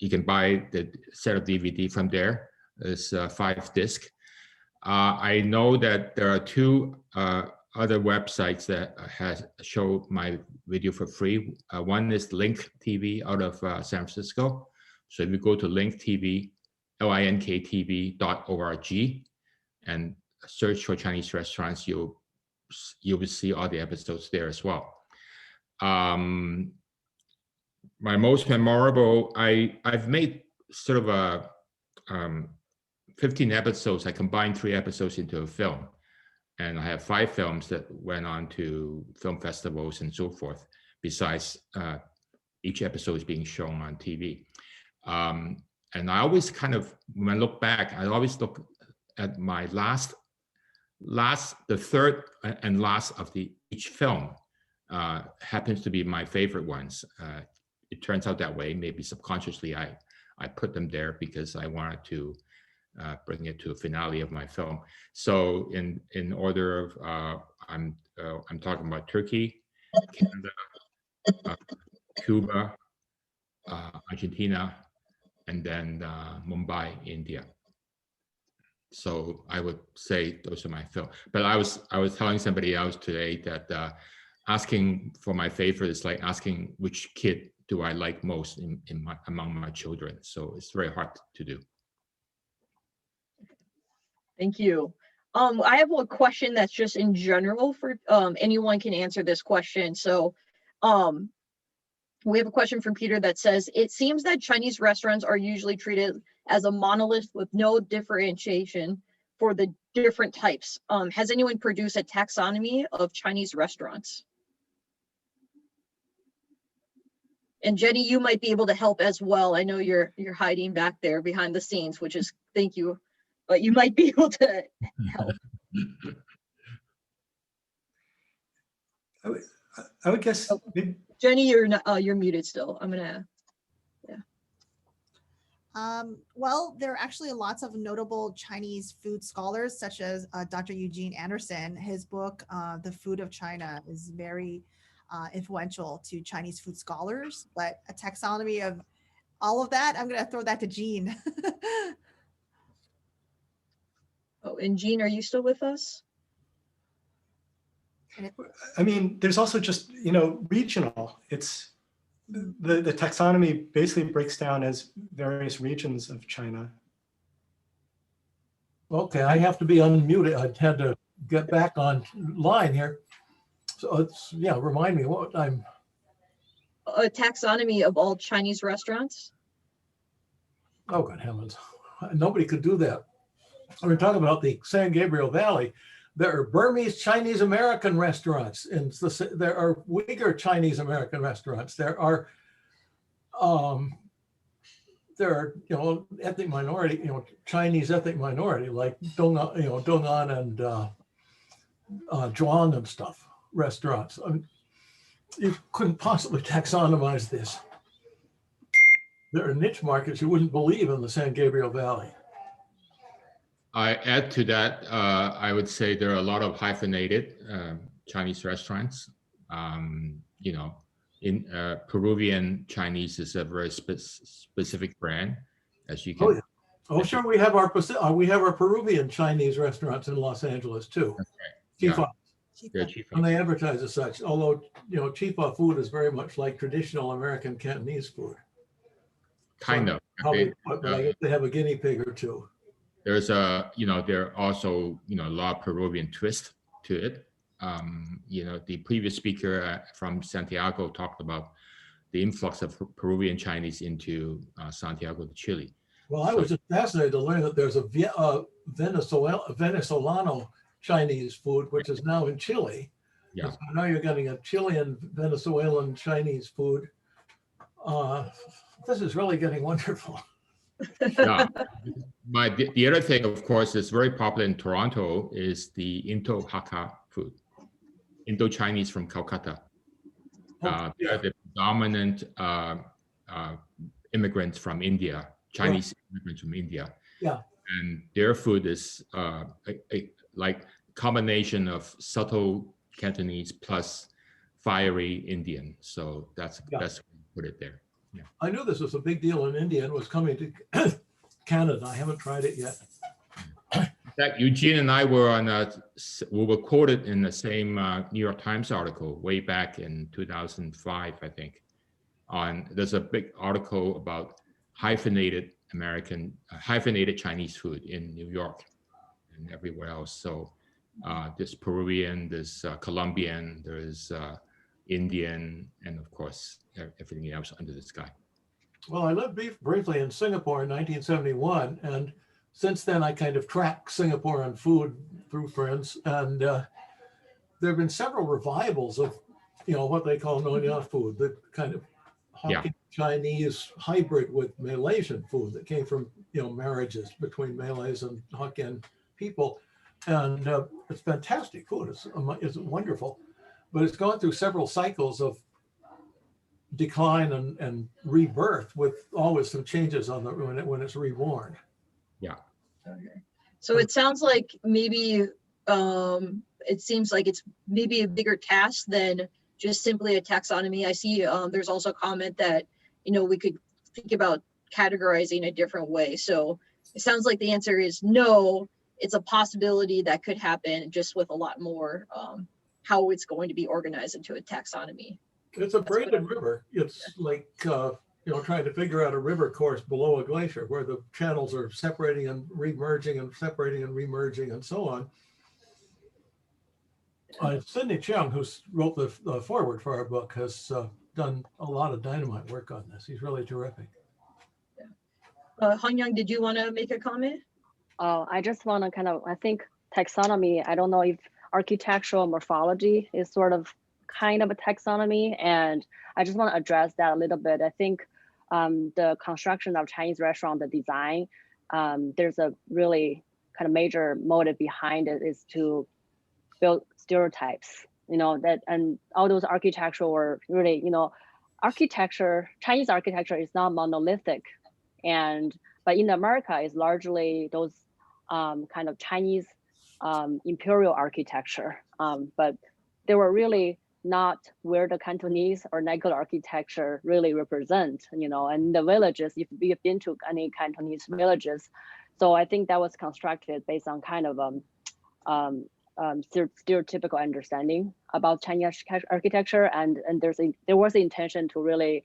You can buy the set of DVD from there. It's 5 disc. I know that there are 2 other websites that show my video for free. One is Link TV out of San Francisco. So if you go to linktv, linktv.org, and search for Chinese restaurants, you will see all the episodes there as well. My most memorable, I've made sort of a 15 episodes. I combined 3 episodes into a film, and I have 5 films that went on to film festivals and so forth, besides each episode is being shown on TV. And I always kind of, when I look back, I always look at my the third and last of each film happens to be my favorite ones. It turns out that way. Maybe subconsciously I put them there because I wanted to bring it to a finale of my film. So in order of I'm talking about Turkey, Canada, Cuba, Argentina, and then Mumbai, India. So I would say those are my films. But I was telling somebody else today that asking for my favorite is like asking which kid do I like most among my children. So it's very hard to do. Thank you. I have a question that's just in general for anyone can answer this question. So we have a question from Peter that says, it seems that Chinese restaurants are usually treated as a monolith with no differentiation for the different types. Has anyone produced a taxonomy of Chinese restaurants? And Jenny, you might be able to help as well. I know you're hiding back there behind the scenes, which is, thank you, but you might be able to help. I would guess. Oh, Jenny, you're not, you're muted still. I'm gonna. Well, there are actually lots of notable Chinese food scholars, such as Dr. Eugene Anderson. His book, The Food of China, is very influential to Chinese food scholars, but a taxonomy of all of that, I'm going to throw that to Jean. Oh, and Jean, are you still with us? I mean, there's also just, regional. It's the taxonomy basically breaks down as various regions of China. Okay, I have to be unmuted. I had to get back online here. So it's, yeah, remind me what I'm. A taxonomy of all Chinese restaurants? Oh, good heavens. Nobody could do that. We're talking about the San Gabriel Valley. There are Burmese Chinese American restaurants, and there are Uyghur Chinese American restaurants. There are ethnic minority, Chinese ethnic minority like Dong'an and Zhuang and stuff restaurants. You couldn't possibly taxonomize this. There are niche markets you wouldn't believe in the San Gabriel Valley. I add to that, I would say there are a lot of hyphenated Chinese restaurants. In Peruvian Chinese is a very specific brand, as you can. Oh, yeah. Oh, sure. We have our Peruvian Chinese restaurants in Los Angeles too. That's right. Chifa. And they advertise as such. Although Chifa food is very much like traditional American Cantonese food. Kind of. But I guess they have a guinea pig or two. There's there are also a lot of Peruvian twist to it. The previous speaker from Santiago talked about the influx of Peruvian Chinese into Santiago de Chile. Well, I was just fascinated to learn that there's a Venezolano Chinese food, which is now in Chile. Yeah. So now you're getting a Chilean, Venezuelan Chinese food. This is really getting wonderful. Yeah. But the other thing, of course, is very popular in Toronto is the Indo-Hakka food. Indo-Chinese from Calcutta. They're the dominant immigrants from India, Chinese immigrants from India. Yeah. And their food is like combination of subtle Cantonese plus fiery Indian. So that's the best way to put it there. Yeah. I knew this was a big deal in India and was coming to Canada. I haven't tried it yet. In fact, Eugene and I were we were quoted in the same New York Times article way back in 2005, I think. There's a big article about hyphenated Chinese food in New York and everywhere else. So there's Peruvian, there's Colombian, there's Indian, and of course, everything else under the sky. Well, I lived briefly in Singapore in 1971, and since then I kind of track Singaporean food through friends, and there have been several revivals of, what they call Nonya food, the kind of Hokkien Chinese hybrid with Malaysian food that came from, marriages between Malays and Hokkien people, and it's fantastic food. It's wonderful, but it's gone through several cycles of decline and rebirth, with always some changes on when it's reborn. Yeah. Okay. So it sounds like maybe it seems like it's maybe a bigger task than just simply a taxonomy. I see there's also a comment that we could think about categorizing a different way. So it sounds like the answer is no. It's a possibility that could happen, just with a lot more how it's going to be organized into a taxonomy. It's a braided river. It's like, trying to figure out a river course below a glacier where the channels are separating and remerging and separating and remerging and so on. Sidney Cheung, who wrote the foreword for our book, has done a lot of dynamite work on this. He's really terrific. Han Young, did you want to make a comment? Oh, I just want to I think taxonomy, I don't know if architectural morphology is sort of kind of a taxonomy, and I just want to address that a little bit. I think the construction of Chinese restaurant, the design, there's a really kind of major motive behind it is to build stereotypes you know, that, and all those architecture were really, you know, Chinese architecture is not monolithic, but in America is largely those kind of Chinese imperial architecture, but they were really not where the Cantonese or Nagel architecture really represent, you know, and the villages, if you've been to any Cantonese villages. So I think that was constructed based on kind of stereotypical understanding about Chinese architecture, and there was the intention to really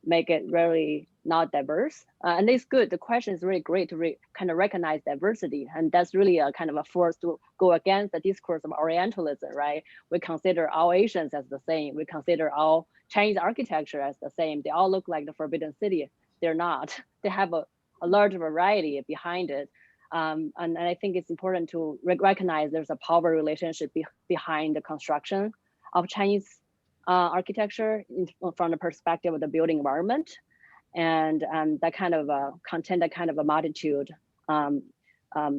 make it really not diverse, and it's good. The question is really great to kind of recognize diversity, and that's really a kind of a force to go against the discourse of Orientalism, right? We consider all Asians as the same. We consider all Chinese architecture as the same. They all look like the Forbidden City. They're not. They have a large variety behind it. And I think it's important to recognize there's a power relationship behind the construction of Chinese architecture from the perspective of the building environment, and that kind of content, that kind of a multitude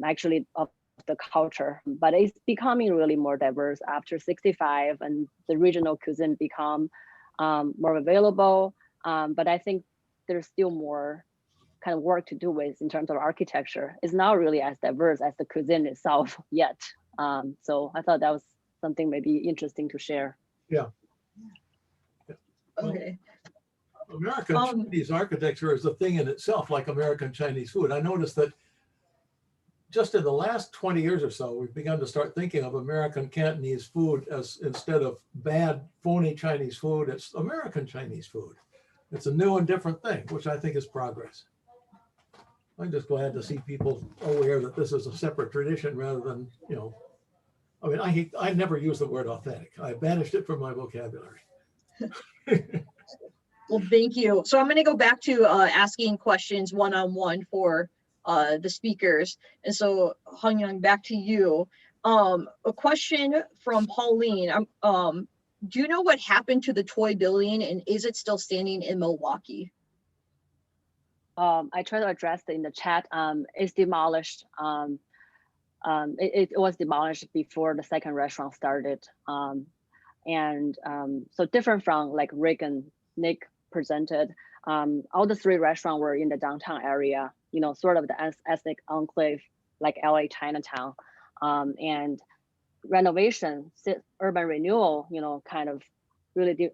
actually of the culture. But it's becoming really more diverse after 65, and the regional cuisine become more available. But I think there's still more kind of work to do with in terms of architecture. It's not really as diverse as the cuisine itself yet. So I thought that was something maybe interesting to share. Yeah. Okay. American Chinese architecture is a thing in itself, like American Chinese food. I noticed that just in the last 20 years or so, we've begun to start thinking of American Cantonese food as, instead of bad, phony Chinese food, it's American Chinese food. It's a new and different thing, which I think is progress. I'm just glad to see people aware that this is a separate tradition rather than, you know, I mean, I never use the word authentic. I banished it from my vocabulary. Well, thank you. So I'm going to go back to asking questions one-on-one for the speakers. And so Hung Young, back to you. A question from Pauline. Do you know what happened to the toy building, and is it still standing in Milwaukee? I try to address it in the chat. It's demolished. It was demolished before the second restaurant started. So different from like Rick and Nick presented, all the three restaurants were in the downtown area, you know, sort of the ethnic enclave, like LA Chinatown. And renovation, urban renewal, you know, kind of really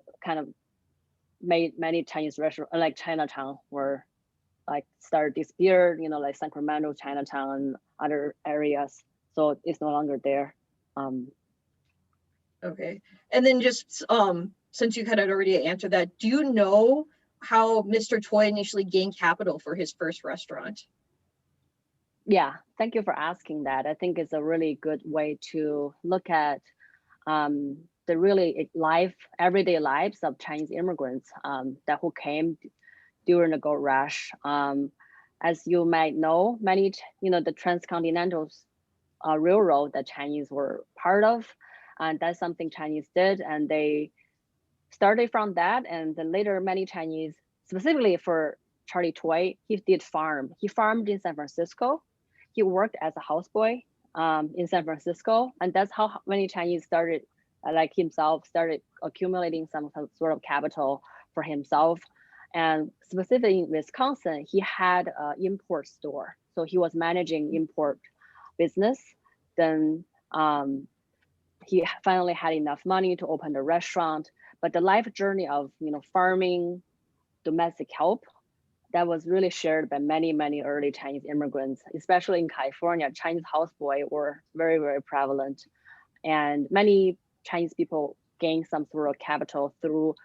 made many Chinese restaurants, like Chinatown, were like started disappeared, you know, like Sacramento, Chinatown, and other areas. So it's no longer there. Okay. And then just since you kind of already answered that, do you know how Mr. Toy initially gained capital for his first restaurant? Yeah, thank you for asking that. I think it's a really good way to look at the really everyday lives of Chinese immigrants that who came during the gold rush. As you might know, many, you know, the transcontinental railroad that Chinese were part of, and that's something Chinese did, and they started from that. And then later, many Chinese, specifically for Charlie Toy, he did farm. He farmed in San Francisco. He worked as a houseboy in San Francisco, and that's how many Chinese started, like himself, started accumulating some sort of capital for himself. And specifically in Wisconsin, he had an import store. So he was managing import business. Then he finally had enough money to open the restaurant. But the life journey of, you know, farming, domestic help, that was really shared by many, many early Chinese immigrants, especially in California. Chinese houseboy were very, very prevalent. And many Chinese people gained some sort of capital through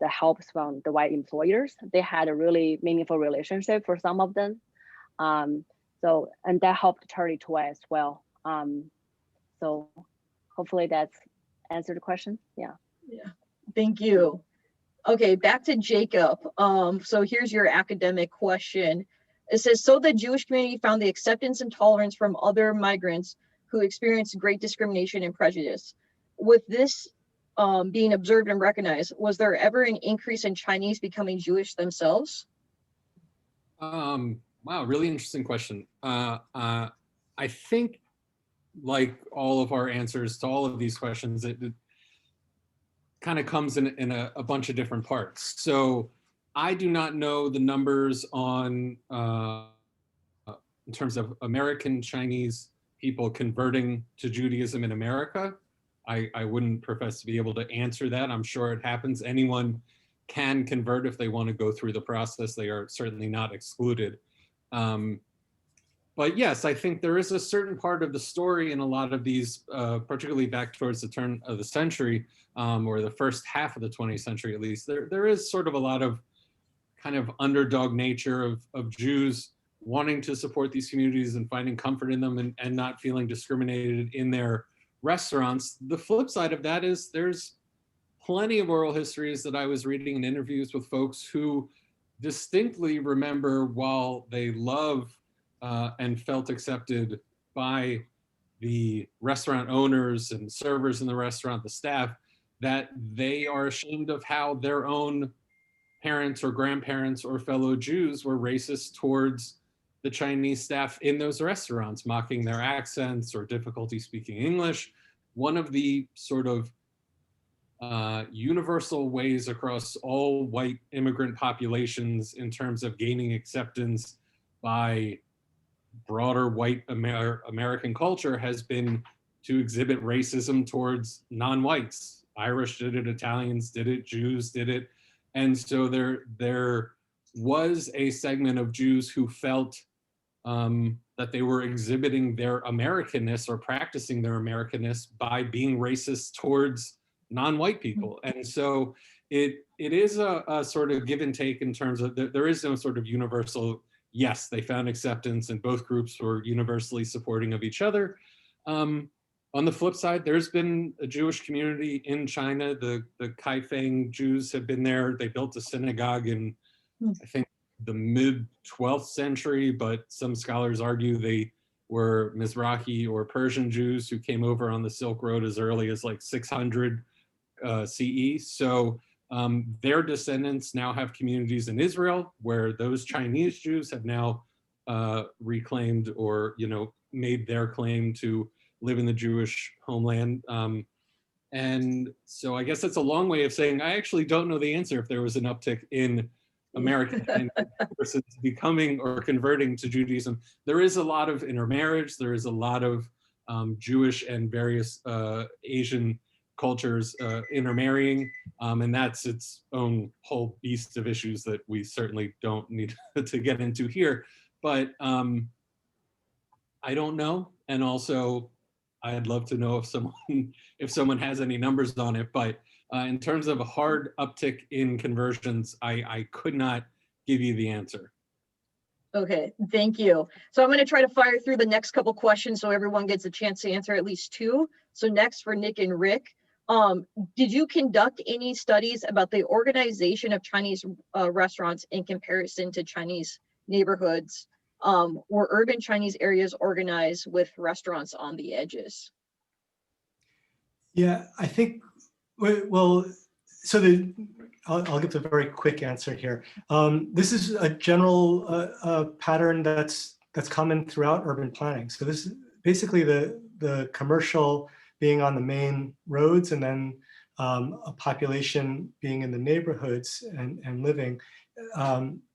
the helps from the white employers. They had a really meaningful relationship for some of them. And that helped Charlie Toy as well. So hopefully that's answered the question. Yeah. Yeah, thank you. Okay, back to Jacob. So here's your academic question. It says, so the Jewish community found the acceptance and tolerance from other migrants who experienced great discrimination and prejudice. With this being observed and recognized, was there ever an increase in Chinese becoming Jewish themselves? Wow, really interesting question. I think, like all of our answers to all of these questions, kind of comes in a bunch of different parts. So I do not know the numbers on in terms of American Chinese people converting to Judaism in America. I wouldn't profess to be able to answer that. I'm sure it happens. Anyone can convert if they want to go through the process. They are certainly not excluded. But yes, I think there is a certain part of the story in a lot of these, particularly back towards the turn of the century, or the first half of the 20th century at least, there is sort of a lot of kind of underdog nature of Jews wanting to support these communities and finding comfort in them and not feeling discriminated in their restaurants. The flip side of that is there's plenty of oral histories that I was reading in interviews with folks who distinctly remember, while they love and felt accepted by the restaurant owners and servers in the restaurant, the staff, that they are ashamed of how their own parents or grandparents or fellow Jews were racist towards the Chinese staff in those restaurants, mocking their accents or difficulty speaking English. One of the sort of universal ways across all white immigrant populations in terms of gaining acceptance by broader white American culture has been to exhibit racism towards non-whites. Irish did it, Italians did it, Jews did it. And so there was a segment of Jews who felt that they were exhibiting their Americanness or practicing their Americanness by being racist towards non-white people. And so it is a sort of give and take in terms of there is no sort of universal, yes, they found acceptance and both groups were universally supporting of each other. On the flip side, there's been a Jewish community in China. The Kaifeng Jews have been there. They built a synagogue in, I think, the mid 12th century, but some scholars argue they were Mizrahi or Persian Jews who came over on the Silk Road as early as like 600 CE. So their descendants now have communities in Israel where those Chinese Jews have now reclaimed or, made their claim to live in the Jewish homeland. And so I guess that's a long way of saying, I actually don't know the answer if there was an uptick in American persons becoming or converting to Judaism. There is a lot of intermarriage. There is a lot of Jewish and various Asian cultures intermarrying. And that's its own whole beast of issues that we certainly don't need to get into here. But I don't know. And also, I'd love to know if someone has any numbers on it. But in terms of a hard uptick in conversions, I could not give you the answer. Okay, thank you. So I'm going to try to fire through the next couple questions so everyone gets a chance to answer at least two. So next for Nick and Rick, did you conduct any studies about the organization of Chinese restaurants in comparison to Chinese neighborhoods? Were urban Chinese areas organized with restaurants on the edges? Yeah, I think, well, so I'll give a very quick answer here. This is a general pattern that's common throughout urban planning. So this is basically the commercial being on the main roads and then a population being in the neighborhoods and living.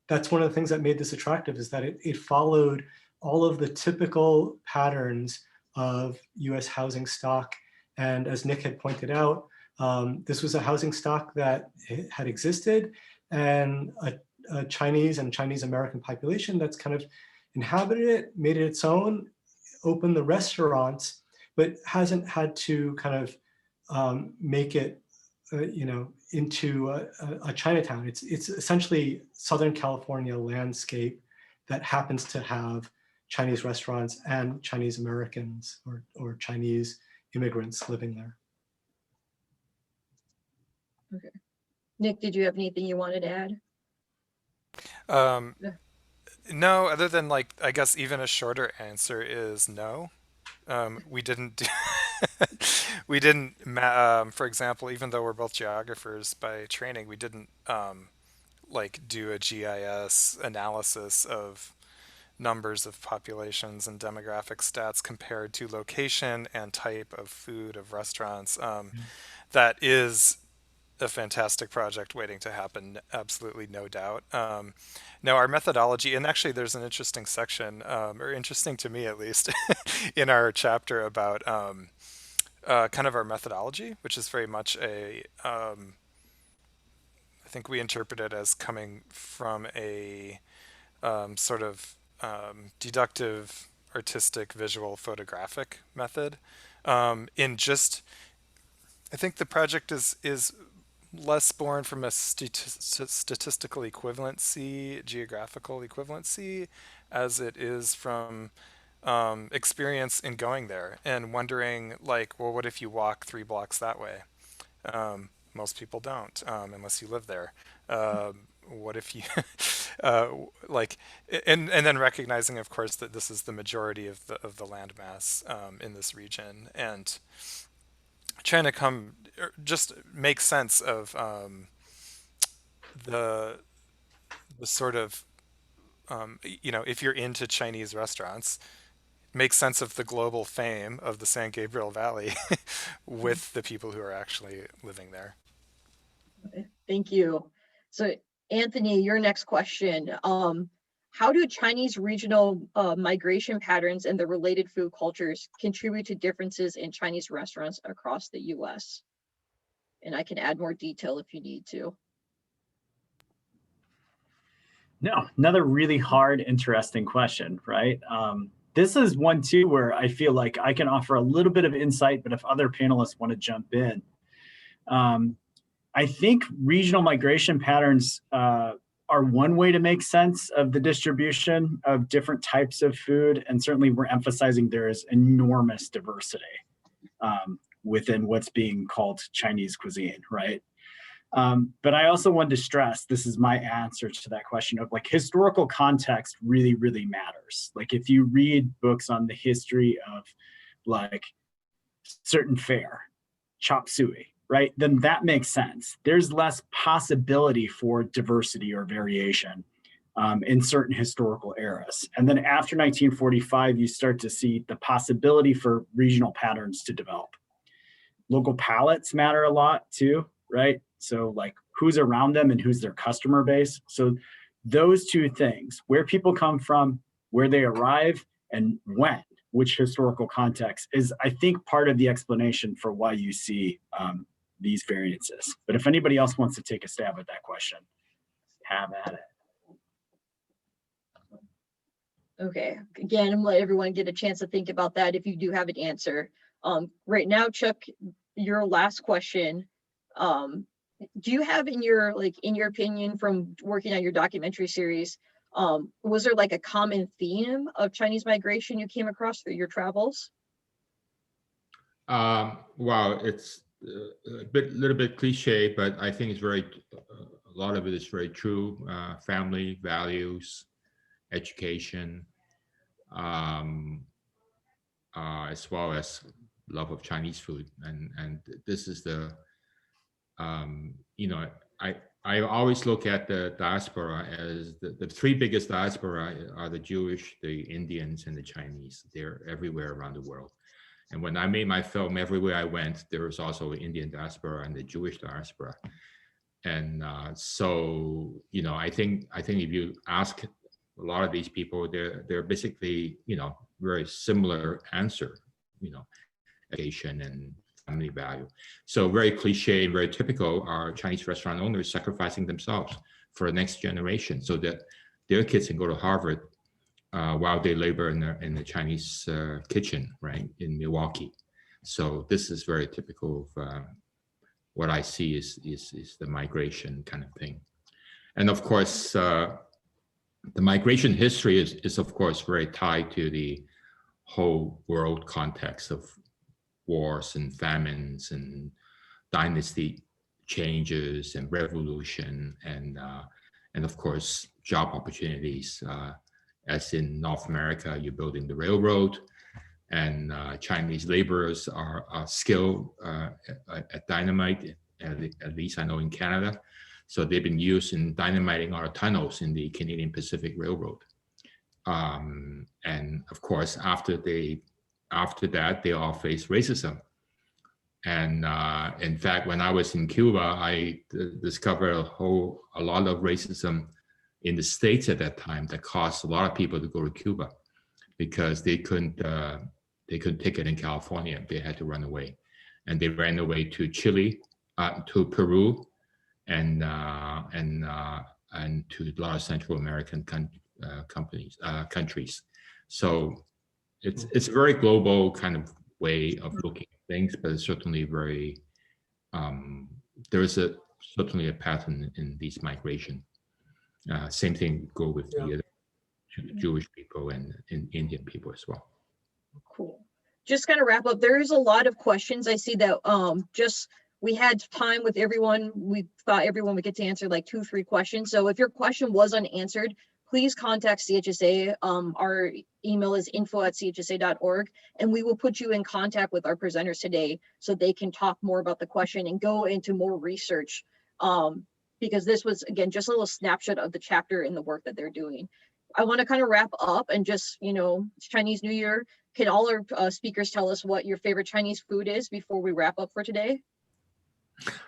That's one of the things that made this attractive, is that it followed all of the typical patterns of US housing stock. And as Nick had pointed out, this was a housing stock that had existed, and a Chinese and Chinese American population that's kind of inhabited it, made it its own, opened the restaurants, but hasn't had to kind of make it into a Chinatown. It's essentially Southern California landscape that happens to have Chinese restaurants and Chinese Americans or Chinese immigrants living there. Okay. Nick, did you have anything you wanted to add? No, other than I guess even a shorter answer is no. We didn't do we didn't, for example, even though we're both geographers by training, we didn't do a GIS analysis of numbers of populations and demographic stats compared to location and type of food of restaurants. That is a fantastic project waiting to happen, absolutely no doubt. No, our methodology, and actually there's an interesting section, or interesting to me at least, in our chapter about kind of our methodology, which is very much I think we interpret it as coming from a sort of deductive, artistic, visual, photographic method. In just, I think the project is less born from a statistical equivalency, geographical equivalency, as it is from experience in going there and wondering, like, well, what if you walk 3 blocks that way? Most people don't, unless you live there. What if you like, and then recognizing, of course, that this is the majority of the land mass in this region, and trying to just make sense of the sort of if you're into Chinese restaurants, make sense of the global fame of the San Gabriel Valley with the people who are actually living there. Thank you. So Anthony, your next question. How do Chinese regional migration patterns and the related food cultures contribute to differences in Chinese restaurants across the US? And I can add more detail if you need to. No, another really hard, interesting question, right? This is one too where I feel like I can offer a little bit of insight, but if other panelists want to jump in, I think regional migration patterns are one way to make sense of the distribution of different types of food. And certainly we're emphasizing there is enormous diversity within what's being called Chinese cuisine, right? But I also wanted to stress, this is my answer to that question of like historical context really, really matters. Like if you read books on the history of like certain fare, chop suey, right? Then that makes sense. There's less possibility for diversity or variation in certain historical eras. And then after 1945, you start to see the possibility for regional patterns to develop. Local palates matter a lot too, right? So like who's around them and who's their customer base. So those two things, where people come from, where they arrive, and when, which historical context is, I think, part of the explanation for why you see these variances. But if anybody else wants to take a stab at that question, have at it. Okay, again, I'm gonna let everyone get a chance to think about that if you do have an answer. Right now, Chuck, your last question. Do you have in your opinion from working on your documentary series, was there like a common theme of Chinese migration you came across through your travels? Well, it's a little bit cliche, but I think it's a lot of it is very true. Family values, education, as well as love of Chinese food, and this is the I always look at the diaspora as the 3 biggest diaspora are the Jewish, the Indians, and the Chinese. They're everywhere around the world. And when I made my film, everywhere I went, there was also an Indian diaspora and the Jewish diaspora. And so, I think if you ask a lot of these people, they're basically, very similar answer, education and family value. So very cliche, very typical are Chinese restaurant owners sacrificing themselves for the next generation so that their kids can go to Harvard while they labor in the Chinese kitchen, right, in Milwaukee. So this is very typical of what I see is the migration kind of thing. And of course, the migration history is of course very tied to the whole world context of wars and famines and dynasty changes and revolution and of course job opportunities. As in North America, you're building the railroad, and Chinese laborers are skilled at dynamite. At least I know in Canada, so they've been used in dynamiting our tunnels in the Canadian Pacific Railroad. And of course, after that, they all face racism. And in fact, when I was in Cuba, I discovered a lot of racism in the States at that time that caused a lot of people to go to Cuba because they couldn't take it in California. They had to run away, and they ran away to Chile, to Peru, and to a lot of Central American countries. So it's a very global kind of way of looking at things, but it's certainly very there is certainly a pattern in these migration. Same thing go with the Jewish people and Indian people as well. Cool. Just kind of wrap up. There is a lot of questions. I see that we had time with everyone. We thought everyone would get to answer like 2-3 questions. So if your question was unanswered, please contact CHSA. Our email is info@chsa.org, and we will put you in contact with our presenters today so they can talk more about the question and go into more research. Because this was, again, just a little snapshot of the chapter and the work that they're doing. I want to kind of wrap up and just, it's Chinese New Year. Can all our speakers tell us what your favorite Chinese food is before we wrap up for today?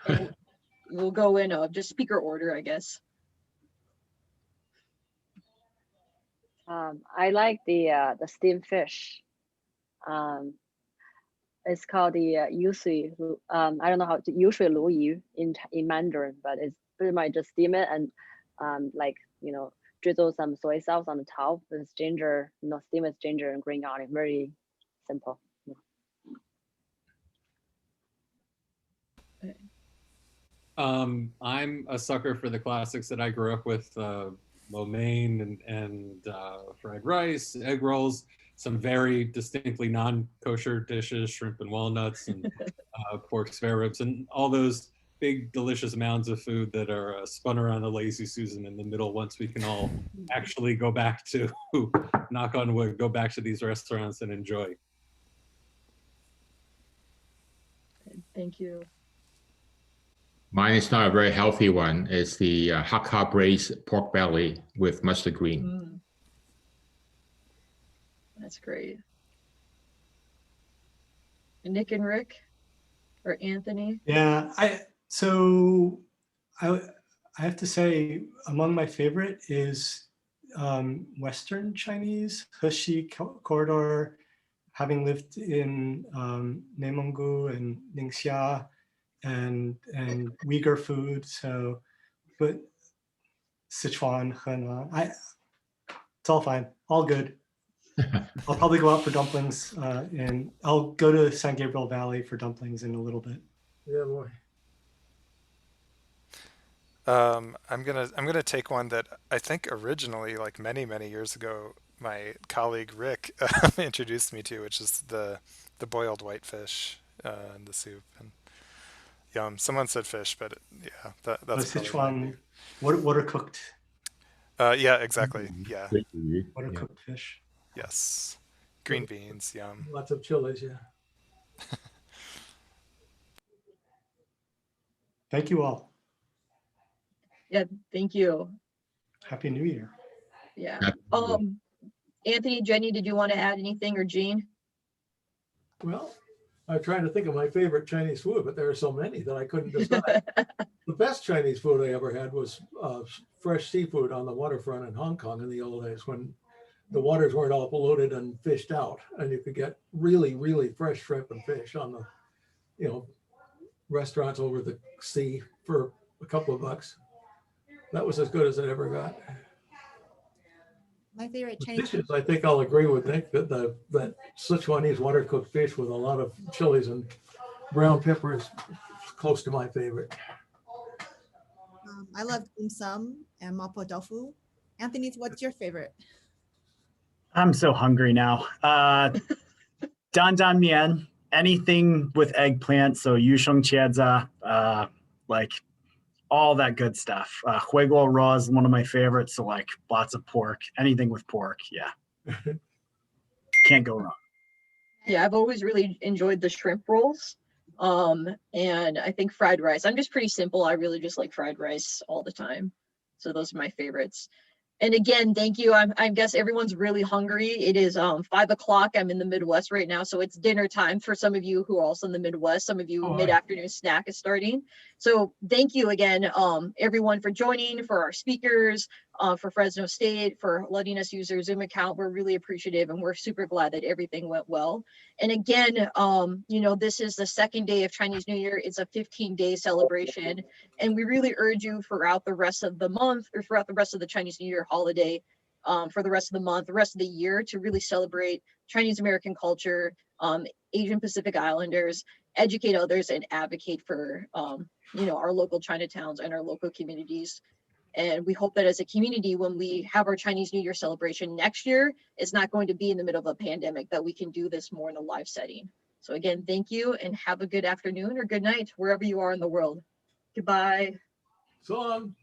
And we'll go in just speaker order, I guess. I like the steamed fish. It's called the yusui. I don't know how to usually lu yu in Mandarin, but it's pretty much just steam it and drizzle some soy sauce on the top with ginger. Steam with ginger and green onion. Very simple. I'm a sucker for the classics that I grew up with, lo mein and fried rice, egg rolls, some very distinctly non-kosher dishes, shrimp and walnuts, and pork spare ribs, and all those big delicious mounds of food that are spun around a lazy Susan in the middle once we can all actually go back to, knock on wood, go back to these restaurants and enjoy. Thank you. Mine is not a very healthy one. It's the Hakka braised pork belly with mustard green. That's great. And Nick and Rick or Anthony? Yeah, I have to say among my favorite is Western Chinese, Heshi corridor, having lived in Neimenggu and Ningxia and Uyghur food. So, but Sichuan, Henan, it's all fine, all good. I'll probably go out for dumplings, and I'll go to San Gabriel Valley for dumplings in a little bit. Yeah, boy. I'm gonna take one that I think originally, like many years ago, my colleague Rick introduced me to, which is the boiled whitefish in the soup. And yum. Someone said fish, but yeah, that's Sichuan water cooked. Yeah, exactly. Yeah. Water cooked fish. Yes. Green beans. Yum. Lots of chilies. Yeah. Thank you all. Yeah, thank you. Happy New Year. Yeah. Anthony, Jenny, did you want to add anything, or Jean? Well, I'm trying to think of my favorite Chinese food, but there are so many that I couldn't decide. The best Chinese food I ever had was fresh seafood on the waterfront in Hong Kong in the old days when the waters weren't all polluted and fished out, and you could get really, really fresh shrimp and fish on the, restaurants over the sea for a couple of bucks. That was as good as it ever got. My favorite The Chinese dishes, I think I'll agree with Nick that that Sichuanese water cooked fish with a lot of chilies and brown pepper is close to my favorite. I love dim sum and mapo tofu. Anthony, what's your favorite? I'm so hungry now. Dan dan mian, anything with eggplant, so yusheng qiazi, like all that good stuff. Huiguo raw is one of my favorites, so like lots of pork, anything with pork, yeah. Can't go wrong. Yeah, I've always really enjoyed the shrimp rolls. And I think fried rice. I'm just pretty simple. I really just like fried rice all the time. So those are my favorites. And again, thank you. I guess everyone's really hungry. It is 5 o'clock. I'm in the Midwest right now, so it's dinner time for some of you who are also in the Midwest. Some of you mid-afternoon snack is starting. So thank you again, everyone, for joining, for our speakers, for Fresno State, for letting us use their Zoom account. We're really appreciative, and we're super glad that everything went well. And again, this is the second day of Chinese New Year. It's a 15-day celebration, and we really urge you throughout the rest of the month, or throughout the rest of the Chinese New Year holiday, for the rest of the month, the rest of the year, to really celebrate Chinese American culture, Asian Pacific Islanders, educate others, and advocate for our local Chinatowns and our local communities. And we hope that as a community, when we have our Chinese New Year celebration next year, it's not going to be in the middle of a pandemic, that we can do this more in a live setting. So again, thank you, and have a good afternoon or good night, wherever you are in the world. Goodbye. So long.